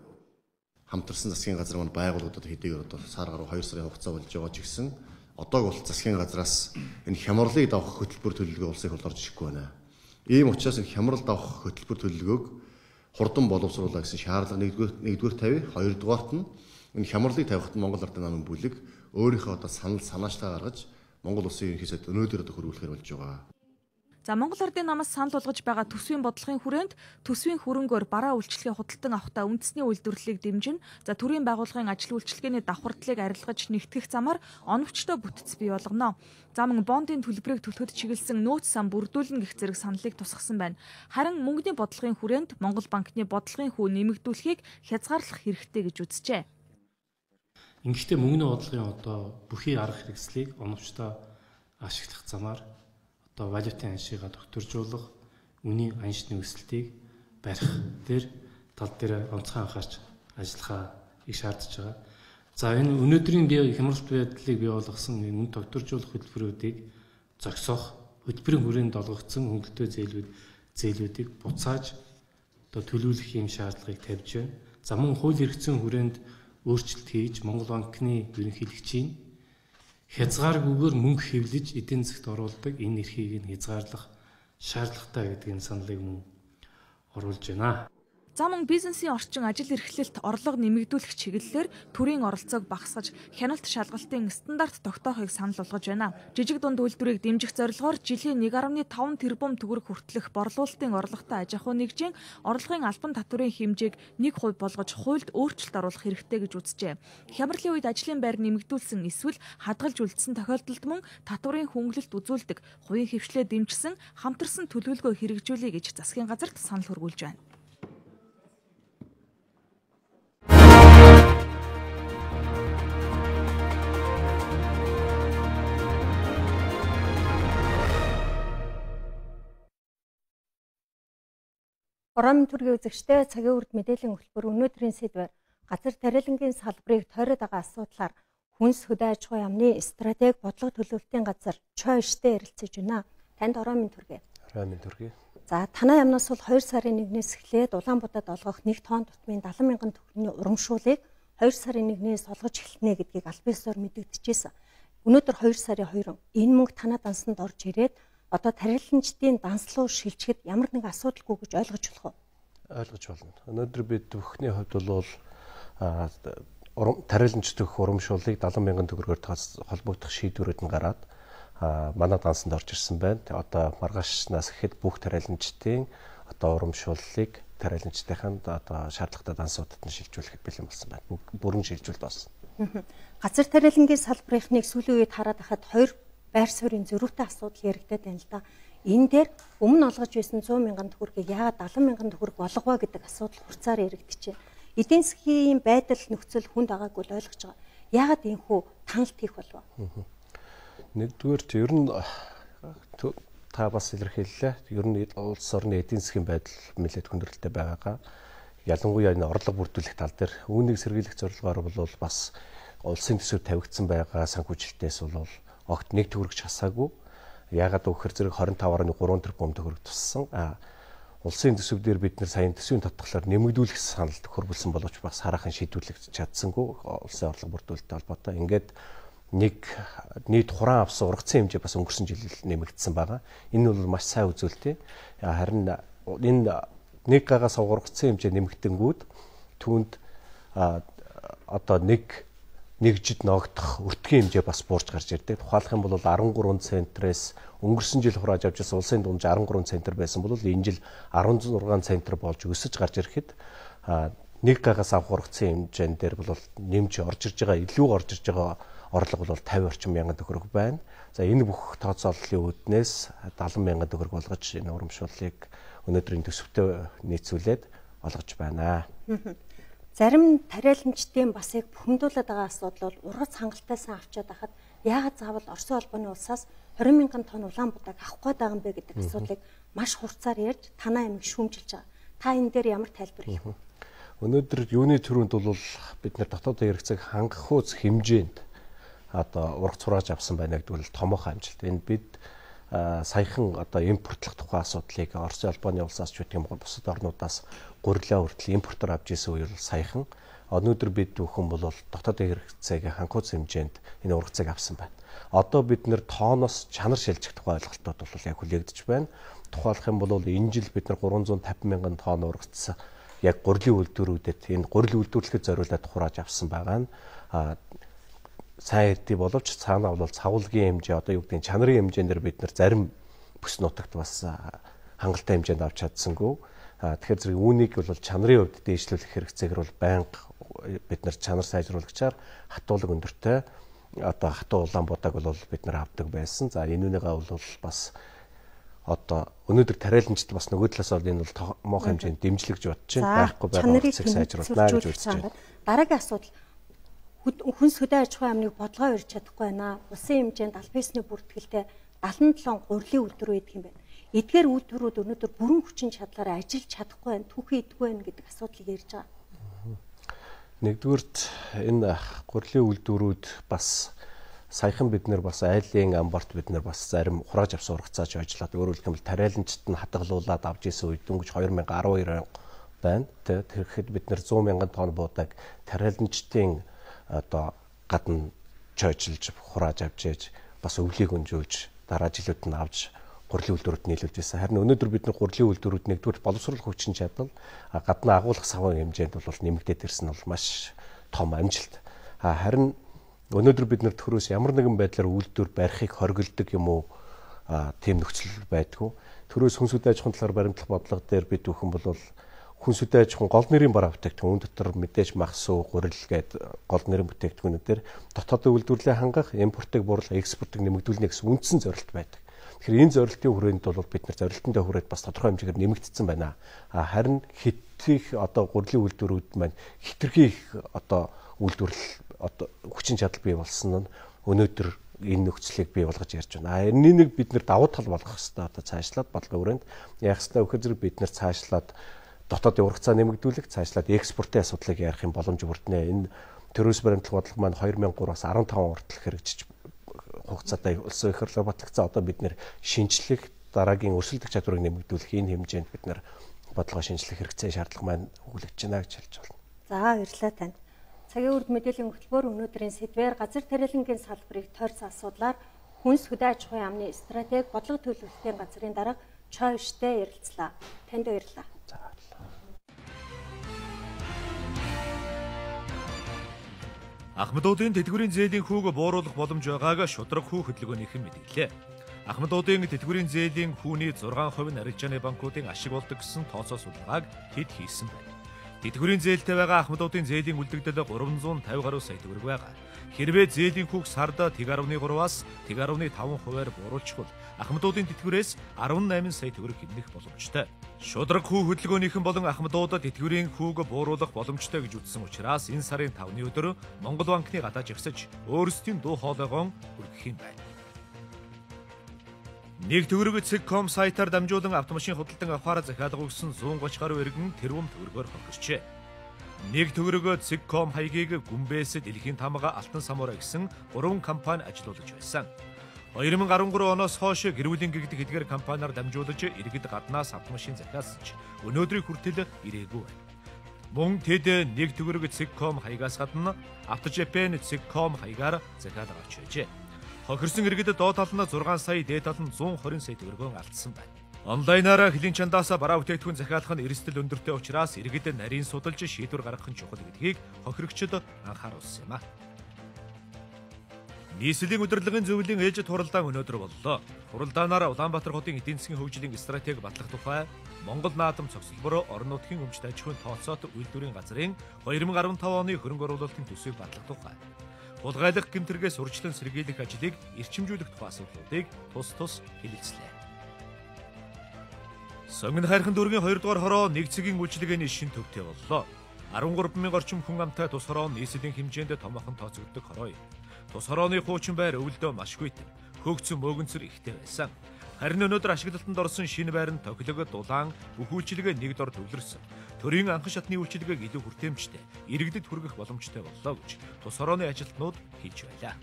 Хамтарсан засгийн газар маань байгууллагуудад хэдийгээр одоо сар гаруй 2 сарын хугацаа болж байгаа ч гэсэн одоог бол засгийн газраас энэ хямралыг давах хөтөлбөр төлөвлөгөө улсын хурлаар жишггүй байна. Ийм учраас энэ хямрал давах хөтөлбөр төлөвлөгөөг хурдан боловсруулах гэсэн шаардлага нэгдүгээр тавь, хоёрдугаарт нь энэ хямралыг тавихад Монгол Ардын намын бүлэг өөрийнхөө одоо санаачлаа гаргаж Монгол улсын ерөнхий сайд өнөөдөр одоо хөрвүүлэхээр болж байгаа. За Монгол Ардын намаас санал болгож байгаа төсвийн бодлогын хүрээнд төсвийн хөрөнгөөр бараа үйлчлэгээ худалдан авахдаа үндэсний үйлдвэрлэлийг дэмжин, за төрийн байгууллагын ажил үйлчлэгээний давхардлыг арилгаж нэгтгэх замаар оновчтой бүтц бий болгоно. За мөн бондын төлбөрийг төлөхөд чиглэсэн нөөц сан бүрдүүлнэ гэх зэрэг саналыг тусгасан байна. Харин мөнгөний бодлогын хүрээнд Монгол банкны бодлогын хүү нэмэгдүүлэхийг хязгаарлах хэрэгтэй гэж үзжээ. Ингэхдээ мөнгөний бодлогын одоо бүхий арга хэрэгслийг оновчтой ашиглах замаар одоо валютын аншигаа докторжуулах, үнийн аншны өсөлтийг барих дээр тал дээр онцгой анхаарч ажиллахаа их шаардж байгаа. За энэ өнөөдрийн хямралт байдлыг бий болгосон энэ үн докторжуулах хөтөлбөрүүдийг зогсоох, хөтөлбөрийн хүрээнд олгогдсон хөнгөлөлтөө зээлүүдийг буцааж одоо төлөвлөх юм шаардлагыг тавьж байна. За мөн хууль эрх зүйн хүрээнд өөрчлөлт хийж Монгол банкны ерөнхийлөгчийн хязгааргүйгээр мөнгө хэвлэж эдийн засгт оруулдаг энэ эрхийг нь хязгаарлах шаардлагатай гэдгийг саналыг мөн оруулж байна. За мөн бизнесийн орчин ажил эрхлэлт орлого нэмэгдүүлэх чиглэлээр төрийн оролцоог багасгаж хяналт шалгалтын стандарт тогтоохыг санал болгож байна. Жижиг дунд үйлдвэрийг дэмжих зорилгоор жилийн 1.5 тэрбум төгрөг хүртэлх борлуулалтын орлоготой аж ахуй нэгжийн орлогын албан татварын хэмжээг 1% болгож хуульд өөрчлөлт оруулах хэрэгтэй гэж үзжээ. Хямралын үед ажлын байр нэмэгдүүлсэн эсвэл хадгалж үлдсэн тохиолдолд мөн татварын хөнгөлөлт үзүүлдэг, хувийн хөвшлээ дэмжсэн хамтарсан төлөвлөгөө хэрэгжүүлэе гэж засгийн газарт санал хөрвүүлж байна. Орон төргийн үзэгчтэй цагийн үрд мэдээллийн хөтөлбөр өнөөдрийн сэдвээр газар тариалангийн салбарыг тойроод байгаа асуудлаар хүнс хөдөө аж ахуйн яамны стратеги бодлого төлөвлөлтийн газар ЧОИШ-тэй ярилцаж байна. Танд орон минь төргий. Орон минь төргий. За танай яамнаас бол 2 сарын 1-ээс эхлээд Улаанбаатарт олгох 1 тонн тутмын 70 мянган төгрөгийн урамшуулыг 2 сарын 1-ээс олгож эхэлнэ гэдгийг аль биесээр мэдэгдэжсэн. өнөөдөр 2 сарын 2 энэ мөнгө танаа дансанд орж ирээд одоо тариаланчдын данслуу шилжихэд ямар нэгэн асуудалгүй гэж ойлгож болох уу? Ойлгож болно. Өнөөдөр бид бүхний хувьд бол тариаланч төгөх урамшууллыг 70,000 төгрөгөөр холбогдох шийдвэрүүд нь гараад манай дансанд орж ирсэн байна. Одоо маргаашнаас ихэд бүх тариаланчдын одоо урамшууллыг тариаланчдын одоо шаардлагатай дансуудад нь шилжүүлэхэд бэлэн болсон байна. Бүрэн шилжүүлэлт болсон. Газар тариалангийн салбарынхныг сүүлийн үед хараад байхад 2 байр суурийн зөрүүтэй асуудал яригдаад байна л да. Энэ дээр өмнө олгож байсан 100,000 төгрөгийг яагаад 70,000 төгрөг болгоо гэдэг асуудал хурцаар яригдчихэ. Эдийн засгийн байдал нөхцөл хүнд байгааг бол ойлгож байгаа. Яагаад ийхүү таналт хийх болов? Нэгдүгээр ер нь та бас илэрхийллээ. Ер нь улс орны эдийн засгийн байдал нэлээд хүндрэлтэй байгаагаа ялангуяа энэ орлого бүрдүүлэх тал дээр үүнийг сэргийлэх зорилгоор бол бас улсын төсөв тавигдсан байгаа санхүүжилтээс бол огт 1 төгрөгч хасаагүй. Яагаад гэвэл зэрэг 25.3 тэрбум төгрөг туссан. Улсын төсөв дээр бид нэр саяны төсвийн татгалаар нэмэгдүүлэх санал төхөрүүлсэн боловч бас хараахан шийдвэрлэж чадсангүй улсын орлого бүрдүүлэлттэй холбоотой. Ингээд нийт хураан авсан ургацын хэмжээ бас өнгөрсөн жил нэмэгдсэн байгаа. Энэ бол маш сайн үзүүлэлт. Харин энэ нэг гагаас ургацын хэмжээ нэмэгдэнгүүд түүнд одоо нэгжид ногдох өртгийн хэмжээ бас буурч гарч ирдэг. Тухайлах юм бол 13 центрээс өнгөрсөн жил хурааж авч байсан улсын дунд 63 центр байсан бол энэ жил 16 центр болж өсөж гарч ирэхэд нэг гагаас авах ургацын хэмжээнд дээр бол нэмж орж ирж байгаа, илүү орж ирж байгаа орлого бол 50 орчим мянган төгрөг байна. За энэ бүх тооцооллын үүднээс 70,000 төгрөг болгож энэ урамшууллыг өнөөдрийн төсөвтэй нийцүүлээд олгож байна. Зарим тариаланчдын бас яг бухимдуулаад байгаа асуудал бол ургац хангалтайсан авчаад байхад яагаад заавал Оросын холбооны улсаас 20,000 тонн улаан будааг авах гээд байгаа юм бэ гэдэг асуудлыг маш хурцаар ярьж танаа амиг шүүмжилж байгаа. Та энэ дээр ямар тайлбар хийх вэ? Өнөөдөр юуны төрөнд бол бид нэр дотоодын хэрэгцээг хангах хууц хэмжээнд одоо ургац хурааж авсан байна гэдэг бол томоохон амжилт. Энэ бид саяхан одоо импортлох тухай асуудлыг Оросын холбооны улсаас ч үгүй Монгол бусад орнуудаас гурилаа хүртэл импортоор авч ирсэн үеэр саяхан өнөөдөр бид бүхэн бол дотоодын хэрэгцээг хангах хэмжээнд энэ ургацыг авсан байна. Одоо бид нэр тооноос чанар шилжих тухай ойлголтууд бол яг хүлээгдэж байна. Тухайлах юм бол энэ жил бид нар 350,000 тонн ургац яг гурилын үйлдвэрүүдэд энэ гурил үйлдвэрлэхэд зориулаад хурааж авсан байгаа нь сайн хэдий боловч цаанаа бол цавуулгийн хэмжээ одоо юу гэдэг нь чанарын хэмжээгээр бид нар зарим бүс нутагт бас хангалттай хэмжээнд авч чадсангүй. Тэгэхээр зэрэг үүнийг бол чанарын хувьд дээшлүүлэх хэрэгцээгээр бол байнга бид нар чанар сайжруулагчаар хатуулаг өндөртэй одоо хатуу улаан будааг бол бид нар авдаг байсан. За энүүнийгээ бол бас одоо өнөөдөр тариаланчд бас нөгөө талаас бол энэ бол томоохон хэмжээнд дэмжлэгж бодож байна. Байхгүй байгаа хэрэгцээг сайжруулнаа гэж үзэж байна. Дараагийн асуудал хүнс хөдөө аж ахуйн амныг бодлогоо өрж чадахгүй байна. Улсын хэмжээнд аль бисны бүртгэлтэй 77 гурилын үйлдвэр байдаг юм байна. Эдгээр үйлдвэрүүд өнөөдөр бүрэн хүчин чадлаараа ажиллаж чадахгүй байна, түүхий идэггүй байна гэдэг асуудлыг ярьж байгаа. Нэгдүгürt энэ гурилын үйлдвэрүүд бас саяхан бид нэр бас айлын амбарт бид нэр бас зарим хурааж авсан ургацаач ажиллаад өөрөөр хэлбэл тариаланчд нь хадгалуулаад авч исэн үед дөнгөж 2012 байна. Тэгэхэд бид нэр 100,000 тонн будааг тариаланчдын одоо гадна чойжилж хурааж авч ээж бас өвлийг өнжүүлж дараа жилүүд нь авч гурилын үйлдвэрүүд нийлүүлж байсан. Харин өнөөдөр бид нар гурилын үйлдвэрүүд нэгдүгээр боловсруулах хүчин чадал гадна агуулгах савын хэмжээнд бол нэмэгдээд ирсэн нь бол маш том амжилт. Харин өнөөдөр бид нар төхрөөс ямар нэгэн байдлаар үйлдвэр барихыг хоригддаг юм уу тийм нөхцөл байдгүй. Төрөөс хүнс хөдөө аж ахуйн талаар баримтлах бодлого дээр бид бүхэн бол хүнс хөдөө аж ахуйн гол нэрийн бараа бүтээгдэхүүн дотор мэдээж мах суу гурил гээд гол нэрийн бүтээгдэхүүнүүдээр дотоодын үйлдвэрлэлээ хангах, импортыг бууруулах, экспортыг нэмэгдүүлнэ гэсэн үндсэн зорилт байдаг. Тэгэхээр энэ зорилтын хүрээнд бол бид нар зорилтондоо хүрээд бас тодорхой хэмжээгээр нэмэгдсэн байна. Харин хитрхи одоо гурилын үйлдвэрүүд маань хитрхи одоо үйлдвэрлэл одоо хүчин чадал бий болсон нь өнөөдөр энэ нөхцөлийг бий болгож ярьж байна. Энийг бид нэр давуу тал болгох хэрэгтэй одоо цаашлаад бодлогын хүрээнд яах ёстой вэ гэхээр бид нэр цаашлаад дотоодын ургацаа нэмэгдүүлэх, цаашлаад экспортын асуудлыг ярих юм боломж бүрднэ. Энэ төрөөс баримтлах бодлого маань 2003-аас 15 хүртэл хэрэгжиж хугацаатай улсын их хурлаар батлагдсан. Одоо бид нэр шинжлэх дараагийн өрсөлдөх чадварыг нэмэгдүүлэх энэ хэмжээнд бид нэр бодлого шинжлэх хэрэгцээ шаардлага маань өгүүлэгдэж байна гэж хэлж байна. За баярлалаа танд. Цагийн үрд мэдээллийн хөтөлбөр өнөөдрийн сэдвээр газар тариалангийн салбарыг тойрсон асуудлаар хүнс хөдөө аж ахуйн яамны стратеги бодлого төлөвлөлтийн газрын дарга Чойштэй ярилцлаа. Танд баярлалаа. Ахмадуудын тэтгэврийн зээлийн хүүг бууруулах боломж байгааг шудраг хүү хөдөлгөөнийхэн мэдээлээ. Ахмадуудын тэтгэврийн зээлийн хүүний 6% нь арилжааны банкуудын ашиг болдог гэсэн тооцоо судалгааг хэд хийсэн байна. Тэтгэврийн зээлтэй байгаа ахмадуудын зээлийн үлдэгдэл 350 гаруй сая төгрөг байгаа. Хэрвээ зээлийн хүүг сард тэг 10.3-аас тэг 10.5%-аар бууруулчихвал ахмадуудын тэтгэврээс 18 сая төгрөг хэмнэх боломжтой. Шудраг хүү хөдөлгөөнийхэн болон ахмадуудад тэтгэврийн хүүг бууруулах боломжтой гэж үзсэн учраас энэ сарын 5-ны өдөр Монгол банкны гадаа жагсаж өөрсдийн дуу хоолойгоо хүргэх юм байна. Нэг төгрөг Цэгком сайтаар дамжуулан автомашин худалдан авахаар захиалга өгсөн 130 гаруй иргэн тэрбум төгрөгөөр хохирчээ. Нэг төгрөг Цэгком хаягийг Гүмбээс Дэлхийн тамга Алтан самураа гэсэн 3 компани ажилуулж байсан. 2013 оноос хойш гэрүүлийн гэгдэх эдгээр компаниар дамжуулж иргэд гаднаас автомашин захиалсаж өнөөдрийн хүртэл ирээгүй байна. Мөн тэд нэг төгрөг Цэгком хаягаас гадна Автожапен Цэгком хаягаар захиалга авч байжээ. Хохирсон иргэд доод тал нь 6 сая, дээд тал нь 120 сая төгрөгөөр алдсан байна. Онлайнаар хилийн чандаас бараа бүтээгдэхүүн захиалах нь эрсдэл өндөртэй учраас иргэд нарийн судалж шийдвэр гаргах нь чухал гэдгийг хохирогчид анхааруулсан юм а. Нийслэлийн удирдлагын зөвлөлийн ээлжид хуралдаан өнөөдөр боллоо. Хуралдаанаар Улаанбаатар хотын эдийн засгийн хөгжлийн стратеги батлах тухай Монгол наадам цогцлбор орон нутгийн өмчт аж ахуйн тооцоот үйлдвэрийн газрын 2015 оны хөрөнгө оруулалтын төсвийг батлах тухай хулгайлах гэмтэргээс урьдчилан сэргийлэх ажлыг эрчимжүүлэх тухай асуудлуудыг тус хэлэлцлээ. Сонгон хайрхан дүүргийн 2 дугаар хороо нэг цагийн үйлчилгээний шин төвтэй боллоо. 13,000 орчим хүн амтай тус хороо нийслэлийн хэмжээнд томоохон тооцогддог хороо юм. Тус хорооны хуучин байр өвөлдөө машгүй тэм, хөөгцөн мөөгөнцөр ихтэй байсан. Харин өнөөдөр ашиглалтанд орсон шинэ байр нь тохилог, дулаан, бүх үйлчилгээ нэг дор төвлөрсөн. Төрийн анхан шатны үйлчилгээг илүү хүртээмжтэй, иргэдэд хүргэх боломжтой боллоо гэж тус хорооны ажилтнууд хэлж байлаа.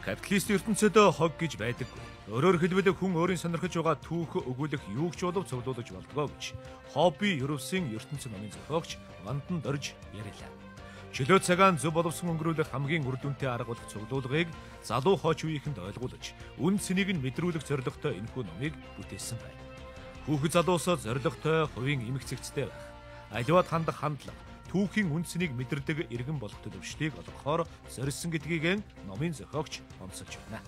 Капиталист ертөнцид хог гэж байдаггүй. Өөрөөр хэлбэл хүн өөрийн сонирхож байгаа түүх өгүүлэх юуг ч болов цуглуулж болдгоо гэж хобби Европсын ертөнцийн номын зохиогч Вандан Дорж ярилаа. Чөлөө цагаан зөв боловсон өнгөрүүлэх хамгийн үр дүнтэй арга болох цуглуулгыг залуу хойч үеийнхэнд ойлгуулж, үн цэнийг нь мэдрүүлэх зорилготой энэхүү номыг бүтээсэн байна. Хүүхэд залуусаа зорилготой, хувийн эмх цэгцтэй байх, аливаад хандах хандлага, түүхийн үн цэнийг мэдэрдэг иргэн болох төлөвшлийг олгохоор зорьсон гэдгийг номын зохиогч онцолж байна.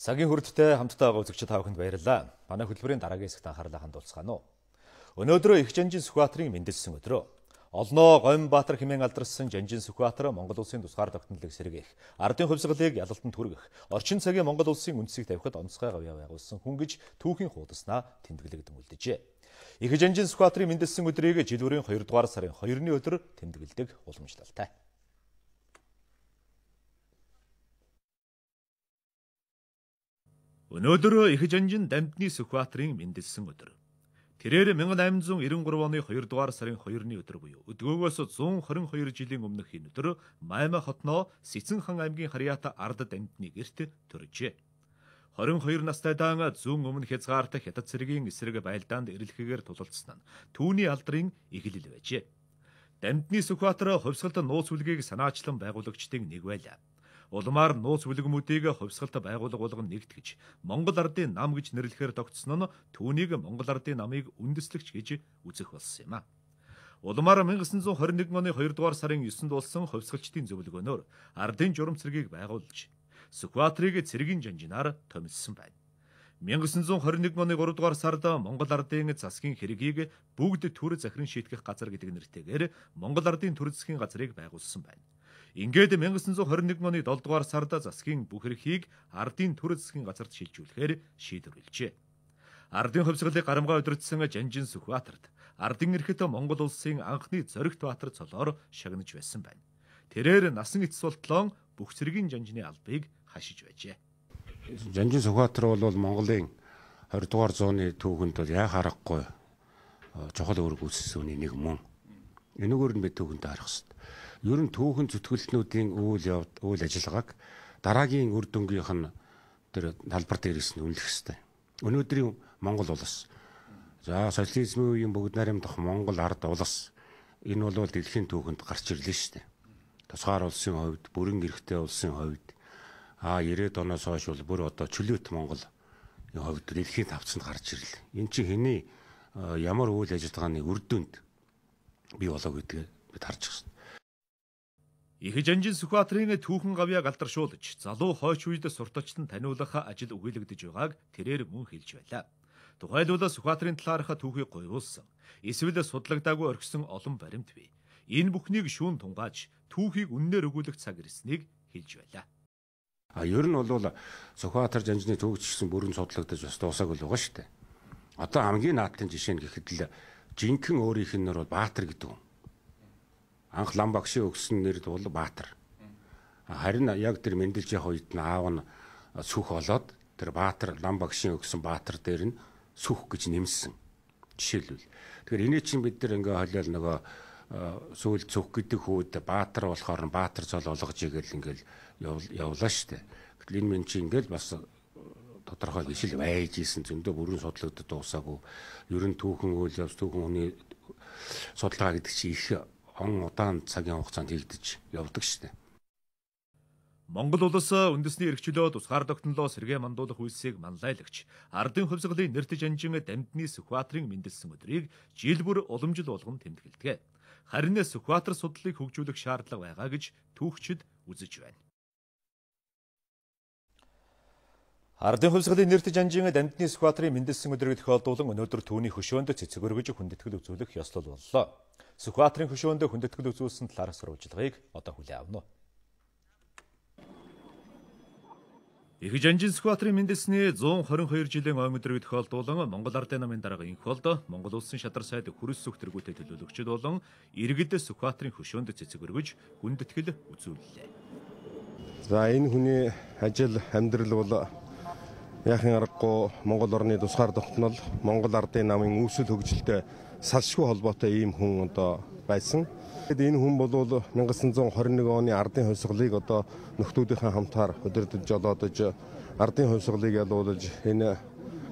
Цагийн хүрдтэй хамтдаа байгаа үзэгчид та бүхэнд баярлалаа. Манай хөтөлбөрийн дараагийн хэсэгт анхаарлаа хандуулцгаана уу. Өнөөдөр их Жанжин Сүхбаатарын мэндэлсэн өдрөө. Олноо Гомбаатар хэмээн алдарсан Жанжин Сүхбаатар Монгол улсын тусгаар тогтнолыг сэргээх, ардын хувьсгалыг ялалтанд хүргэх, орчин цагийн Монгол улсын үндсийг тавихад онцгой гавьяа байгуулсан хүн гэж түүхийн хуудаснаа тэмдэглэгдэн үлджээ. Их Жанжин Сүхбаатарын мэндэлсэн өдрийг жилүүрийн 2 дугаар сарын 2-ны өдөр тэмдэглэдэг уламжлалтай. Өнөөдөр их Жанжин Дамтны Сүхбаатарын мэндэлсэн өдөр. Тэрээр 1893 оны 2 дугаар сарын 2-ны өдөр буюу өдгөөгөөс 122 жилийн өмнөх энэ өдөр Маймаа хотноо Сэцэн хан аймгийн Харьяата ард Дамтны гэрт төржээ. 22 настай даан зүүн өмнө хязгаартах Хятад цэргийн эсрэг байлдаанд эрэлхэгээр тулалдсан нь түүний алдрын эхлэл байжээ. Дамтны Сүхбаатар хувьсгалт нууц бүлгийг санаачлан байгуулагчдын нэг байлаа. Улмаар нууц бүлгэмүүдийг хувьсгалт байгуулга болгон нэгтгэж Монгол ардын нам гэж нэрлэхээр тогтсон нь түүнийг Монгол ардын намыг үндэслэгч гэж үзэх болсон юм а. Улмаар 1921 оны 2 дугаар сарын 9-нд болсон хувьсгалчдын зөвлөгөөнөөр ардын журам цэргийг байгуулж Сүхбаатарыг цэргийн жанжинаар томилсон байна. 1921 оны 3 дугаар сард Монгол ардын засгийн хэргийг бүгд төр захиран шийтгэх газар гэдэг нэртэйгээр Монгол ардын төр засгийн газрыг байгуулсан байна. Ингээд 1921 оны 7 дугаар сард засгийн бүх эрхийг ардын төр засгийн газарт шилжүүлэхээр шийдвэрлэжээ. Ардын хувьсгалыг гарамгаа удирдсан Жанжин Сүхбаатарт ардын эрхэт Монгол улсын анхны Зоригт Баатар цолоор шагнаж байсан байна. Тэрээр насан эцэс болтлоо бүх цэргийн жанжины албыг хашиж байжээ. Жанжин Сүхбаатар бол Монголын 20 дугаар зууны түүхэнд бол яа харахгүй чухал үүрэг үүссэн нэг мөн. Энэгээр нь бид түүхэнд харах хэрэгтэй. Ер нь түүхэн зүтгэлтнүүдийн үйл ажиллагааг дараагийн үр дүнгийнх нь тэр талбар дээрээс нь үнэлэх хэрэгтэй. Өнөөдрийн Монгол улс за социализмын үеийн бүгд найрамдах Монгол ард улс энэ бол дэлхийн түүхэнд гарч ирлээ шүү дээ. Тусгаар улсын хувьд, бүрэн эрхтэй улсын хувьд 90-ад оноос хойш бол бүр одоо чөлөөт Монголын хувьд дэлхийн тавцанд гарч ирлээ. Энэ чинь хэний ямар үйл ажиллагааны үр дүнд бий болоо гэдгийг бид харж байна. Их Жанжин Сүхбаатарын түүхэн гавьяаг алдаршуулж, залуу хойч үед сурталчлан таниулах ажил өгүүлэгдэж байгааг тэрээр мөн хэлж байлаа. Тухайлбал Сүхбаатарын талаарх түүхийг гойруулсан, эсвэл судлагдаагүй орхисон олон баримт бий. Энэ бүхнийг шүүн тунгааж, түүхийг үннээр өгүүлэх цаг ирснийг хэлж байлаа. Ер нь бол Сүхбаатар Жанжины түүхчсэн бүрэн судлагдаж бас дуусаагүй л байгаа шүү дээ. Одоо хамгийн наадтын жишээ нь гэхэд л жинхэнэ өөрийнх нь нэр бол Баатар гэдэг юм. Анх лам багшийн өгсөн нэр бол Баатар. Харин яг тэр мэндэлж явах үед нь аав нь сүх болоод тэр Баатар лам багшийн өгсөн Баатар дээр нь сүх гэж нэмсэн. Жишээлбэл. Тэгэхээр эний чинь бид нар ингээ хойлол нөгөө сүүл зүх гэдэг хүүд Баатар болохоор Баатар цол олгож игээл ингээл явлаа штэ. Гэтэл энэ мэн чинь ингээл бас тодорхой гişил байж исэн зөндөө бүрэн судлагдаад дуусаагүй. Ер нь түүхэн үйл явц түүхэн хүний судалгаа гэдэг чинь их удаан цагийн хугацаанд хийгдэж явдаг штэ. Монгол улс үндэсний эрхчлөө тусгаар тогтнолоо сэргээ мандуулах үйлсийг манлайлагч ардын хувьсгалын нэрт жанжин дамдны Сүхбаатарын мэндэлсэн өдрийг жил бүр уламжил болгон тэмдэглэдэг. Харин Сүхбаатар судлалыг хөгжүүлэх шаардлага байгаа гэж түүхчид үзэж байна. Ардын хувьсгалын нэрт жанжин дамдны Сүхбаатарын мэндэлсэн өдрийг тохиолдуулан өнөөдөр түүний хөшөөнд цэцэг өргөж хүндэтгэл үзүүлэх ёслол боллоо. Сүхбаатарын хөшөөнд хүндэтгэл үзүүлсэн талаарх сурвалжилгыг одоо хүлээн авна. Их Жанжин Сүхбаатарын мэндэлсний 122 жилийн ойн өдрийг тохиолдуулан Монгол Ардын намын дарга инх болд Монгол улсын шадар сайд хүрэл сүх тэргүүтэй төлөөлөгчд болон иргэд Сүхбаатарын хөшөөнд цэцэг өргөж хүндэтгэл үзүүллээ. За энэ хүний ажил амьдрал бол яахын аргагүй Монгол орны тусгаар тогтнол Монгол Ардын намын үүсэл хөгжилтэй салшгүй холбоотой ийм хүн одоо байсан. Энэ хүн бол 1921 оны ардын хувьсгалыг одоо нөхдүүдийнхээ хамтаар удирдах жолоодож ардын хувьсгалыг ялуулж энэ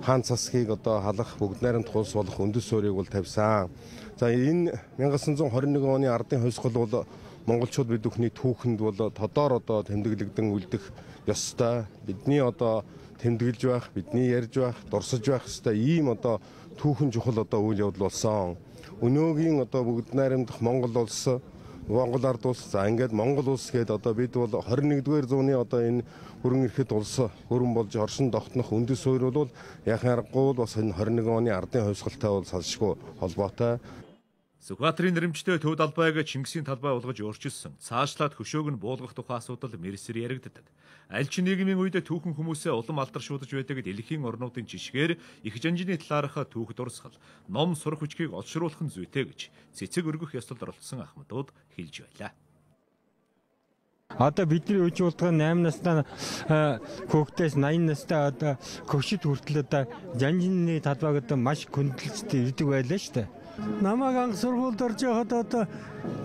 хаан цасгийг одоо халах бүгд найрамдах улс болох үндэс суурийг бол тавьсан. За энэ 1921 оны ардын хувьсгал бол монголчууд бид бүхний түүхэнд бол тодоор одоо тэмдэглэгдэн үлдэх ёстой. Бидний одоо тэмдэглэж байх, бидний ярьж байх, дурсаж байх ёстой ийм одоо түүхэн чухал одоо үйл явдал болсон. Өнөөгийн одоо бүгд найрамдах Монгол улс, Монгол ард улс, за ингээд Монгол улс гээд одоо бид бол 21-р зууны одоо энэ бүрэн эрхэт улс бүрэн болж оршин тогтнох үндэс суурь бол яхаа аргагүй бас энэ 21 оны ардын хувьсгалтай бол салшгүй холбоотой. Сүхбаатарын нэрмжтэй төв далбайг Чингисийн талбай болгож өөрчилсөн. Цаашлаад хөшөөг нь буулгах тухай асуудал мэрсэр яригддаг. Аль ч нийгмийн үед түүхэн хүмүүсээ улам алдаршуулж байдаг дэлхийн орнуудын жишгээр Их Жанжины талаарх түүх дурсгал, ном сурах хүчгийг олшруулах нь зүйтэй гэж цэцэг өргөх ёслолд оролцсон ахмадууд хэлж байлаа. Одоо бидний үеийн ултгаа 8 настай хүүхдээс 80 настай одоо хөгшид хүртэл одоо Жанжины талбайг одоо маш хүндэлцтэй ирдэг байлаа шүү дээ. Намайг анх сургуульд орж явахад одоо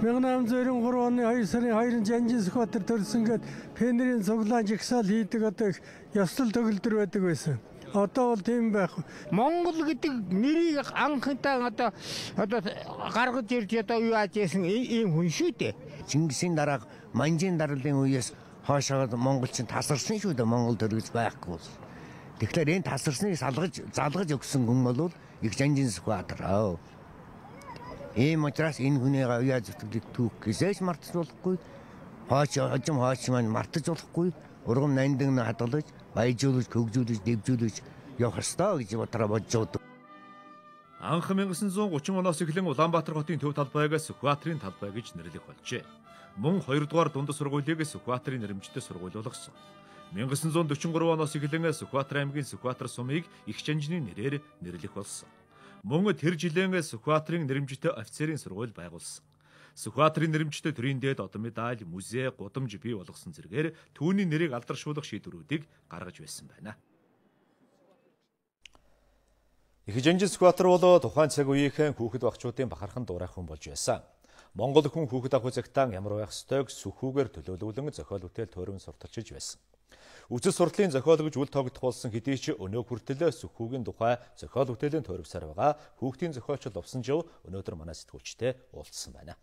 1893 оны 2 сарын 2-нд Жанжин Сүхбаатар төрсөн гээд пенерийн цуглаан жигсаал хийдэг одоо ёслол төгөлдөр байдаг байсан. Одоо бол тийм байхгүй. Монгол гэдэг нэрийг анхтаа одоо гаргаж ирж одоо юу аажсэн ийм хүн шүү дээ. Чингисийн дараах Манжин дарлын үеэс хоошоод монголчин тасарсан шүү дээ, Монгол төрөж байхгүй. Тэгэхээр энэ тасарсныг залгаж өгсөн хүн бол Их Жанжин Сүхбаатар. Ийм учраас энэ хүний гавьяа зүтгэлийг түүх гэсэж мартаж болохгүй. Хожим маань мартаж болохгүй. Ургам нандин нь хадгалж, баяжуулж, хөгжүүлж, дэвжүүлж явах ёстой гэж бодож байгаа. Анх 1930 оноос эхлэн Улаанбаатар хотын төв талбайг Сүхбаатарын талбай гэж нэрлэх болжээ. Мөн 2 дугаар дунд сургуулийг Сүхбаатарын нэрмжтэй сургууль болгосон. 1943 оноос эхлэн Сүхбаатар аймгийн Сүхбаатар сумыг Их Жанжины нэрээр нэрлэх болсон. Мөн тэр жилийн Сүхбаатарын нэрмжтэй офицерийн сургууль байгуулсан. Сүхбаатарын нэрмжтэй төрийн дээд одон медаль, музей, гудамж бий болгосон зэргээр түүний нэрийг алдаршуулах шийдвэрүүдийг гаргаж байсан байна. Их Жанжин Сүхбаатар бол тухайн цаг үеийнхэн хүүхэд багчуудын бахархан дуурайх хүн болж байсан. Монгол хүн хүүхэд ахуй цагтаа ямар байх ёстойг сүхүүгээр төлөөлүүлэн зохиол бүтээл тойрон сурталчилж байсан. Үцэс сурдлын зохиол гэж үл тоогдох болсон хэдий ч өнөө хүртэл сүхүүгийн тухай зохиол бүтээлийн тойрогсаар байгаа хүүхдийн зохиолч Лувсан Жав өнөөдөр манай сэтгүүлчтэй уулзсан байна.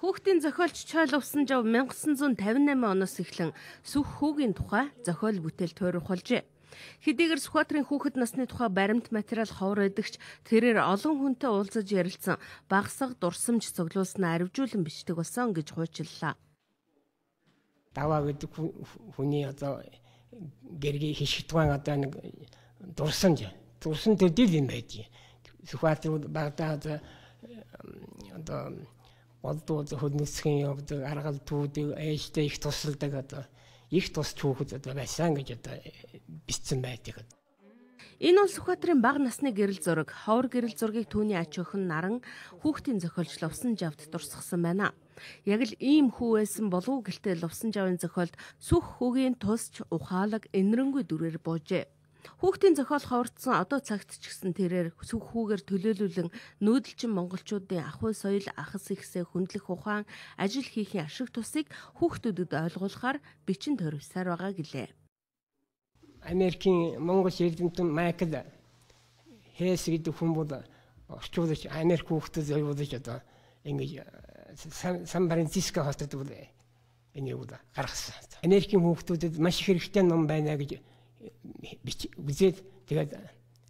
Хүүхдийн зохиолч Лувсан Жав 1958 оноос эхлэн сүх хүүгийн тухай зохиол бүтээл тойрогхолжээ. Хэдийгээр Сүхбаатарын хүүхэд насны тухай баримт материал ховор байдагч тэрээр олон хүнтэй уулзаж ярилцсан багсаг дурсамж цуглуулснаа арвижуулан бичдэг болсон гэж хуучиллаа. Даваа гэдэг хүний одоо гэргийн хишгтван одоо нэг дурсан төдөл юм байдаг. Сүхбаатар багтаа одоо болдоо хөдөлсгийн явдаг аргал түүдийг ээжтэй их тусалдаг одоо их тусч хүүхэд одоо байсан гэж одоо бичсэн байдаг. Энэ бол Сүхбаатарын бага насны гэрэл зураг. Ховор гэрэл зургийг түүний ач охин Наран хүүхдийн зохиолч Лувсан Жавд дурсгасан байна. Яг л ийм хүү байсан болов уу гэлтэй Лувсан Жавын зохиолд сүх хүүгийн тусч ухаалаг энэрэнгүй дүрээр буужээ. Хүүхдийн зохиол ховордсон одоо цагт ч гэсэн тэрээр сүх хүүгээр төлөөлүүлэн нүүдэлчин монголчуудын ахуй соёл ахас ихсээ хүндлэх ухаан ажил хийхийн ашиг тусыг хүүхдүүдэд ойлгуулахаар бичин тойрогсаар байгаа гэлээ. Америкийн Монгол эрдэмтэн Майкл Хейс гэдэг хүн бол орчуулж Америк хүүхдэд зориулж одоо ингэж Сан Франциско хотод бол энийг гаргасан. Америкийн хүүхдүүдэд маш их хэрэгтэй ном байна гэж үзээд тэгээд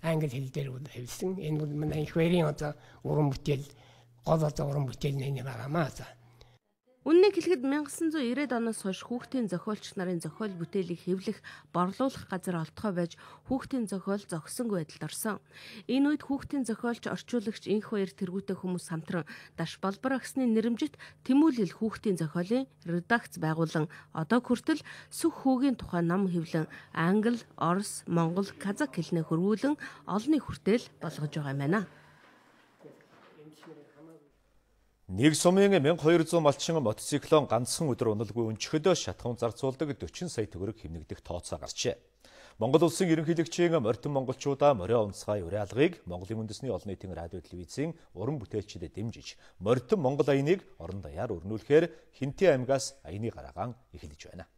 англи хэл дээр хэлсэн. Энэ бол манай их баярын одоо уран бүтээл гол одоо уран бүтээл нэг байгаамаа. Үннийг хэлэхэд 1990-ад оноос хойш хүүхдийн зохиолч нарын зохиол бүтээлийг хэвлэх, борлуулах газар олдгой байж хүүхдийн зохиол зогсонгүй байдалд орсон. Энэ үед хүүхдийн зохиолч, орчуулагч, инх баяр тэргүүтэй хүмүүс хамтран Даш Балбар агсны нэрэмжит Тэмүүлэл хүүхдийн зохиолын редакц байгуулан одоо хүртэл сүх хүүгийн тухай ном хэвлэн англи, орос, монгол, казак хэлнээ хөрвүүлэн олонний хүртэл болгож байгаа юм байна. Нэг сумын 1200 малчин мотоциклон ганцхан өдөр уналгүй өнчөхөд шатхуун зарцуулдаг 40 сая төгрөг хэмнэгдэх тооцоо гарчээ. Монгол улсын ерөнхийлөгчийн морьтон монголчуудаа морио унцгай уриалгыг Монголын үндэсний олон нийтийн радио телевизийн уран бүтээлчдэд дэмжиж морьтон монгол аяныг орон даяар өрнүүлэхээр Хинтээ аймгаас аяны гараагаан эхэлж байна.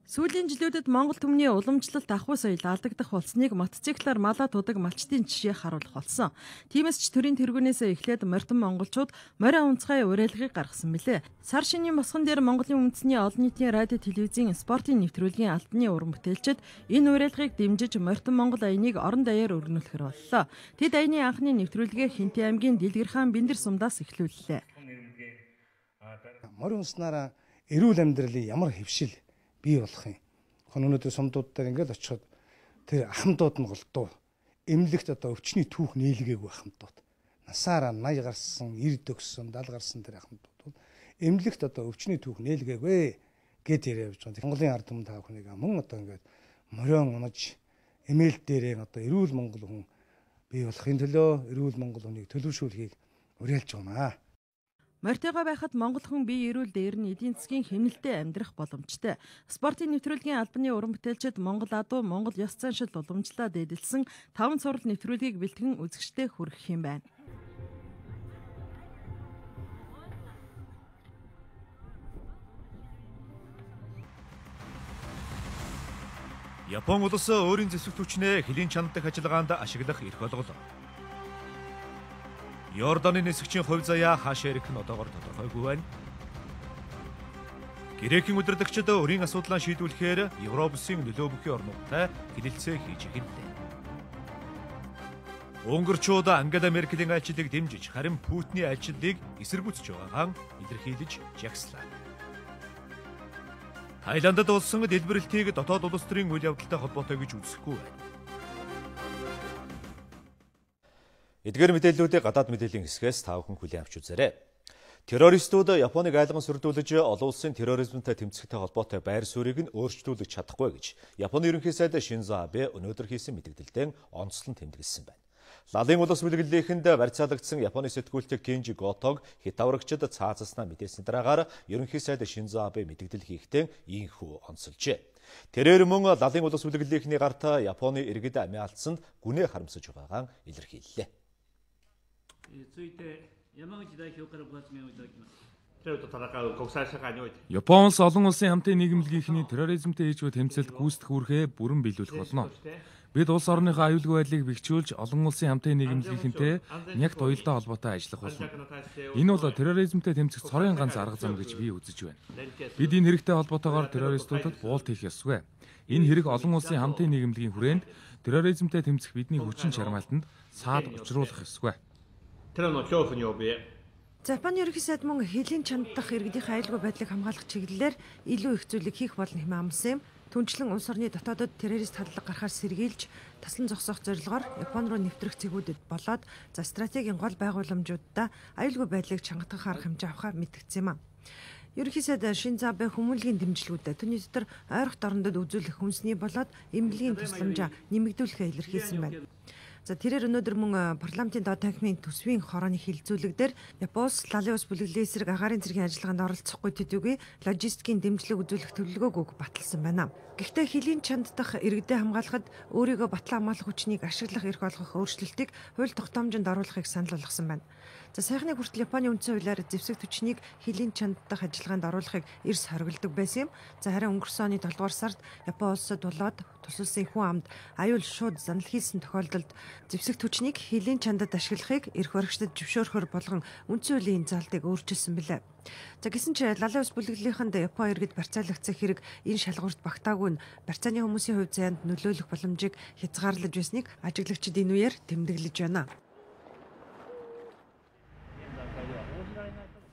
Сүүлийн жилүүдэд Монгол түмний уламжлалт ахуй соёл алдагдах болсныг мотоциклаар малаа тудаг малчдын жишээ харуулах болсон. Тиймээс ч төрийн тэргүүнээс эхлээд морьтон монголчууд морио унцгай уриалгыг гаргасан мэлээ. Сар шинийн босгон дээр Монголын үндэсний олон нийтийн радио телевизийн спортын нэвтрүүлгийн албаны уран бүтээлчид энэ уриалгыг дэмжиж морьтон монгол аяныг орон даяар өргөнүүлэхээр боллоо. Тэд аяны анхны нэвтрүүлгээ Хинтээ аймгийн Дэлгэр хаан Бэндэр сумдаас эхлүүллээ. Морио унцнараа эрүүл амьдралын ямар хэвшил бий болох юм. Өнөөдөр сумдууд дээр ингээд очиход тэр ахмадууд нь голдуу. Эмнэлэгт одоо өвчний түүх нээлгээгүй ахмадууд. Насаараа 80 гарсан, 90 өгсөн, 70 гарсан тэр ахмадууд эмнэлэгт одоо өвчний түүх нээлгээгүй гэд яриа явж байгаа. Монголын ард түмэн тав хүнийг мөн одоо ингээд морион унаж эмэйл дээрээ одоо эрүүл монгол хүн бий болохын төлөө эрүүл монгол хүнийг төлөвшүүлэхийг уриалж байна. Морьтойгоо байхад монгол хүн бие эрүүл дээр нь эдийн засгийн хэмнэлтэд амьдрах боломжтой. Спортын нэвтрүүлгийн албаны уран бүтээлчид Монгол адуу, Монгол ёс заншил уламжлалаа дээдэлсэн 5 сурал нэвтрүүлгийг бэлтгэн үзэгчдэд хүргэх юм байна. Япон улс өөрийн зэвсэг түвшнээ хөлийн чанар дэх ажиллагаанд ашиглах эрх олголоо. Йорданы нисгчийн хувь заяа хаашаа ирэх нь одоогоор тодорхойгүй байна. Грекийн удирдагчид өрийн асуудлаа шийдвэрлэхээр Европ улсын нөлөө бүхий орнуудтай хэлэлцээ хийж эхэллээ. Унгарчууд Ангела Меркелийн айлчлалыг дэмжиж, харин Путиний айлчлалыг эсэргүүцэж байгаагаа илэрхийлж жагслаа. Тайландд улсын дэлбэрэлтийг дотоод улс төрийн үйл явдалтай холбоотой гэж үзэхгүй байна. Эдгээр мэдээллүүдийг гадаад мэдээллийн хэсгээс та бүхэн хүлээн авч үзээрэй. Террористууд Японыг айлган сүрдүүлж олон улсын терроризмтай тэмцэхтэй холбоотой байр суурийг нь өөрчлүүлж чадахгүй гэж Японы ерөнхий сайд Шинзо Абе өнөөдөр хийсэн мэдээлэлдээ онцлон тэмдэглэсэн байна. Лалын улс бүлэглэлийнхэнд барьцаалагдсан Японы сэтгүүлч Кенжи Готог хятаврагчид цаазаснаа мэдээсний дараагаар ерөнхий сайд Шинзо Абе мэдээлэл хийхдээ ийхүү онцолжээ. Тэрээр мөн лалын улс бүлэглэлийнхний гарт Японы иргэд амиа алдсанд гүнээ харамсаж байгаагаа илэрхийллээ. Япон улс олон улсын хамтын нийгэмлэгийнхний терроризмтэй хийж буй тэмцэлд гүйцэтгэх үүргээ бүрэн биелүүлэх болно. Бид улс орныхоо аюулгүй байдлыг бэхжүүлж олон улсын хамтын нийгэмлэгийнхэнтэй нягт уялдаа холбоотой ажиллах болно. Энэ бол терроризмтэй тэмцэх цорын ганц арга зам гэж би үзэж байна. Бид энэ хэрэгтэй холбоотойгоор террористуудад буулт хийх ёсгүй. Энэ хэрэг олон улсын хамтын нийгэмлэгийн хүрээнд терроризмтэй тэмцэх бидний хүчин чармаалтанд саад учруулах ёсгүй. Западын ерөнхий сайд мөн хилийн чанд дахь иргэдийн аюулгүй байдлыг хамгаалах чиглэлээр илүү их зүйлийг хийх болно хэмээн амласан юм. Түнчлэн улс орны дотоодод террорист хадлага гарахаар сэргийлж, таслан зогсоох зорилгоор Япон руу нэвтрэх цэгүүдэд болоод стратегийн гол байгууламжуудаа аюулгүй байдлыг чангатгах арга хэмжээ авахаа мэдгдсэн юм а. Ерөнхий сайд Шинзо Абе хүмүүнлэгийн дэмжлэгүүдэд түүний дотор ойрхон орнодод үзүүлэх хүнсний болоод эмнэлгийн тусламжаа нэмэгдүүлэхээ илэрхийлсэн байна. За тэрээр өнөөдөр мөн парламентын доод танхимын төсвийн хорооны хилцүүлэг дээр Япоос лалын ус бүлэглэлийн эсрэг агаарын цэргийн ажиллагаанд оролцохгүй төдийгүй логистикийн дэмжлэг үзүүлэх төлөвлөгөөг баталсан байна. Гэхдээ хилийн чанд дахь иргэдэд хамгаалахад өөрийгөө батлан хамгаалах хүчнийг ашиглах эрх олгох өөрчлөлтийг хууль тогтоомжинд оруулахыг санал болгосон байна. За сайхны хүртэл Японы үндсэн хуулиар зэвсэг түвшнийг хилийн чанд дахь ажиллагаанд оруулахыг эрс хориглодог байсан юм. За харин өнгөрсөн оны 7 дугаар сард Япон улсад болоод тус улсын хүн амд аюул шууд занал хийсэн тохиолдолд зэвсэг түвшнийг хилийн чандад ашиглахыг эрх баригчдад зөвшөөрөхөөр болгон үндсэн хуулийн заалтыг өөрчилсөн билээ. За гэсэн ч лалын ус бүлэглэлийнхэнд Япон иргэд барьцаалагдсан хэрэг энэ шалгуурт багтаагүй нь барьцааны хүмүүсийн хувь заяанд нөлөөлөх боломжийг хязгаарлаж байсныг ажиглагчид энэ үеэр тэмдэглэж байна.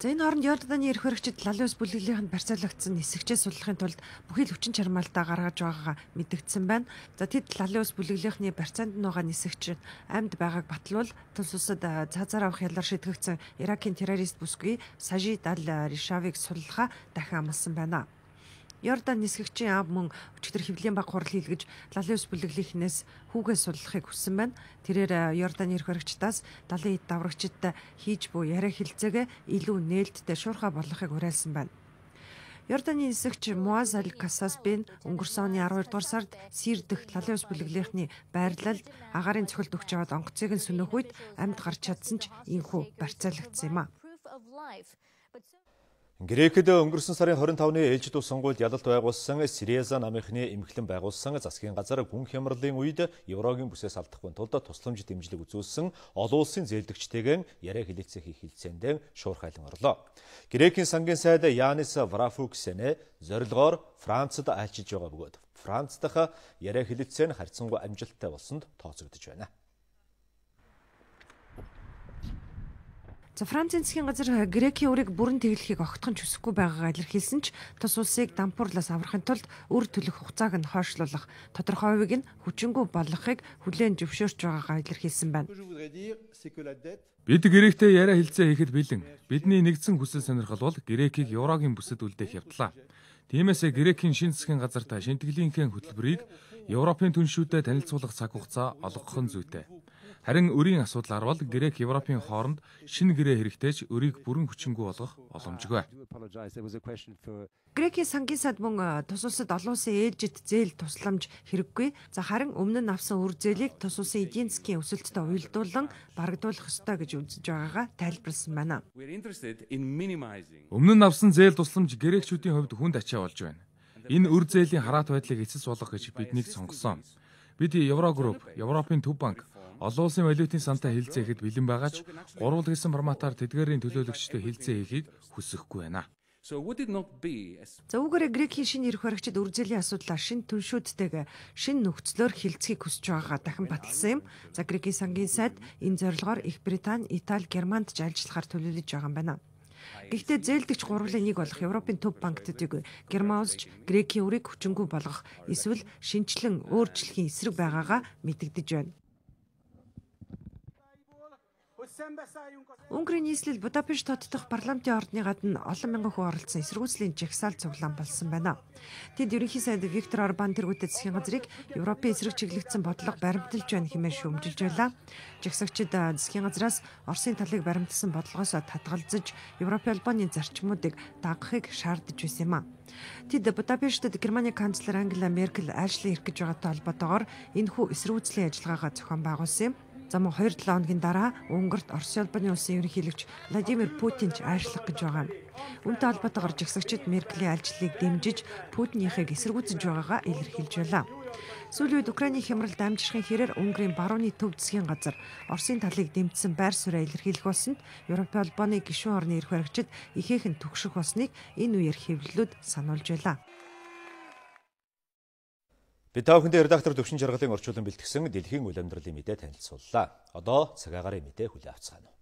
За энэ хооронд Йорданы эрх баригчид лалын ус бүлэглэлийнхэнд барьцаалагдсан нисгчээ судлахын тулд бүхий л хүчин чармаалтаа гаргаж байгаагаа мэдэгдсэн байна. За тэд лалын ус бүлэглэлийнхний барьцаанд нь байгаа нисгч амьд байгааг батлуул тус улсад цаазаар авах ялаар шийдэгдсэн Иракийн террорист бүсгүй Сажид аль-Ришавыг суллахаа дахин амласан байна. Йордан нисгэгчийн аав мөн өчигдөр хэвлэлийн баг хурал хийлгэж лалын ус бүлэглэлийнхнээс хүүгээ суллахыг хүссэн байна. Тэрээр Йорданы эрх баригчдаас далайн эд даврагчид хийж буй яриа хэлцээгээ илүү нээлттэй шуурхай болгохыг уриалсан байна. Йорданы нисгэгч Муаз аль-Касасбен өнгөрсөн оны 12 дугаар сард Сир дэх лалын ус бүлэглэлийнхний байрлалд агаарын цохилт өгч яваад онгоцыг нь сөнөх үед амьд гарч чадсан ч инхүү барьцаалагдсан юм а. Грекэд өнгөрсөн сарын 25-ны ээлжид ус сонгуульд ялалт байгуулсан Сиреза намынхны эмхлэн байгуулсан засгийн газар хүн хямралын үед еврогийн бүсээс алдахгүй тулд тусламж дэмжлэг үзүүлсэн олон улсын зээлдэгчтэйгэн яриа хэлэлцээ хийх хилцээнд шуурхайлан орлоо. Грекийн сангийн сайд Янис Варафуксенэ зорилгоор Францад айлчилж байгаа бөгөөд Франц дахь яриа хэлэлцээ нь харьцангуй амжилттай болсонд тооцогдож байна. За Францын засгийн газар Грекийн өрийг бүрэн тэглэхийг огтхон ч хүсэхгүй байгаагаа илэрхийлсэн ч тус улсыг дампуурлаас аврахын тулд өр төлөх хугацааг нь хойшлуулах, тодорхой хувийг нь хүчингүй болгохыг хүлээн зөвшөөрч байгаагаа илэрхийлсэн байна. Бид Гректэй яриа хэлцээ хийхэд бэлэн. Бидний нэгдсэн хүсэл сонирхол бол Грекийг еврогийн бүсэд үлдээх явдлаа. Тиймээс Грекийн шинэ засгийн газарт шинтгэлийнхээ хөтөлбөрийг Европын түншүүдэд танилцуулах цаг хугацаа олгох нь зүйтэй. Харин өрийн асуудлаар бол Грек Европын хооронд шинэ гэрээ хэрэгтэйч өрийг бүрэн хүчингүй болгох боломжгүй. Грекийн сангийн сайд мөн тус улсад олон улсын ээлжид зээл тусламж хэрэггүй. За харин өмнө нь авсан үр зээлийг тус улсын эдийн засгийн өсөлтөд уялдуулан барагдуулах ёстой гэж үзэж байгаагаа тайлбарласан байна. Өмнө нь авсан зээл тусламж грекчүүдийн хувьд хүнд ачаа болж байна. Энэ үр зээлийн хараат байдлыг эцэс болгох гэж биднийг сонгосон. Бид Еврогруп, Европын төв банк, олон улсын валютын сантай хэлцээхэд бэлэн байгаа ч гурвал гэсэн форматаар тэдгээрийн төлөөлөгчтэй хэлцээ хийхийг хүсэхгүй байна. За үүгээр Грекийн шинэ эрх баригчид үр зээлийн асуудлаар шинэ түншүүдтэйг шинэ нөхцлөөр хилцхийг хүсэж байгаагаа дахин баталсан юм. За Грекийн сангийн сайд энэ зорилгоор Их Британи, Итали, Германд ч ажиллахаар төлөвлөж байгаа юм байна. Гэхдээ зээлдэгч гурвлын нэг болох Европын төв банк төдийгүй Герман улсч Грекийн өрийг хүчингүй болгох эсвэл шинчлэн өөрчлөхийн эсрэг байгаагаа мэдэгдэж байна. Унгарын нийслэл Будапешт хот дахь парламентын ордны гадна олон мянган хүн оролцсон эсэргүүцлийн жагсаал цуглаан болсон байна. Тэд ерөнхий сайд Виктор Орбан тэргүүтээ засгийн газрыг Европын эсрэг чиглэгдсэн бодлого баримталж байна хэмээн шүүмжилж байлаа. Жагсагчид засгийн газраас Оросын талыг баримтсан бодлогоос татгалзаж Европын албаны зарчмуудыг дагахыг шаардаж байсан юм а. Тэд Будапештэд Германы канцлер Ангела Меркель айлчлан ирэх гэж байгаатай холбоотойгоор энэхүү эсэргүүцлийн ажиллагаагаа зохион байгуулсан юм. За мөн 2-7 хоногийн дараа Унгарт Орос улбаны улсын ерөнхийлөгч Владимир Путин ч айрлах гэж байгаа юм. Үүнтэй холбоотойгоор жигсагчид Меркелийн ажилтлыг дэмжиж Путиныхыг эсэргүүцэж байгаагаа илэрхийлж байлаа. Сүүлийн үед Украиний хямралд амжирахын хэрээр Унгарын барууны төв засгийн газар Оросын талыг дэмжсэн байр сууриа илэрхийлэх болсонд Европын холбооны гишүүн орны эрх баригчид ихээхэн түгших болсныг энэ үеэр хэвлэлүүд сануулж байлаа. Бид та бүхэндээ редактор Төвшин Жаргалын орчуулан бэлтгэсэн дэлхийн үйл амьдралын мэдээ танилцууллаа. Одоо цаг агарын мэдээ хүлээн авцгаана.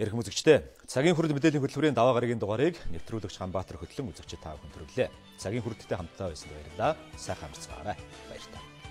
Эрхэм үзэгчдээ, цагийн хүрд мэдээллийн хөтөлбөрийн даваа гарагийн дугаарыг нэвтрүүлэгч Ханбаатар хөтлөн үзэгчид та бүхэн төрөлөө. Цагийн хүрдтэй хамтдаа байсан баярлалаа. Сайхан амарцгаарай. Баярлалаа.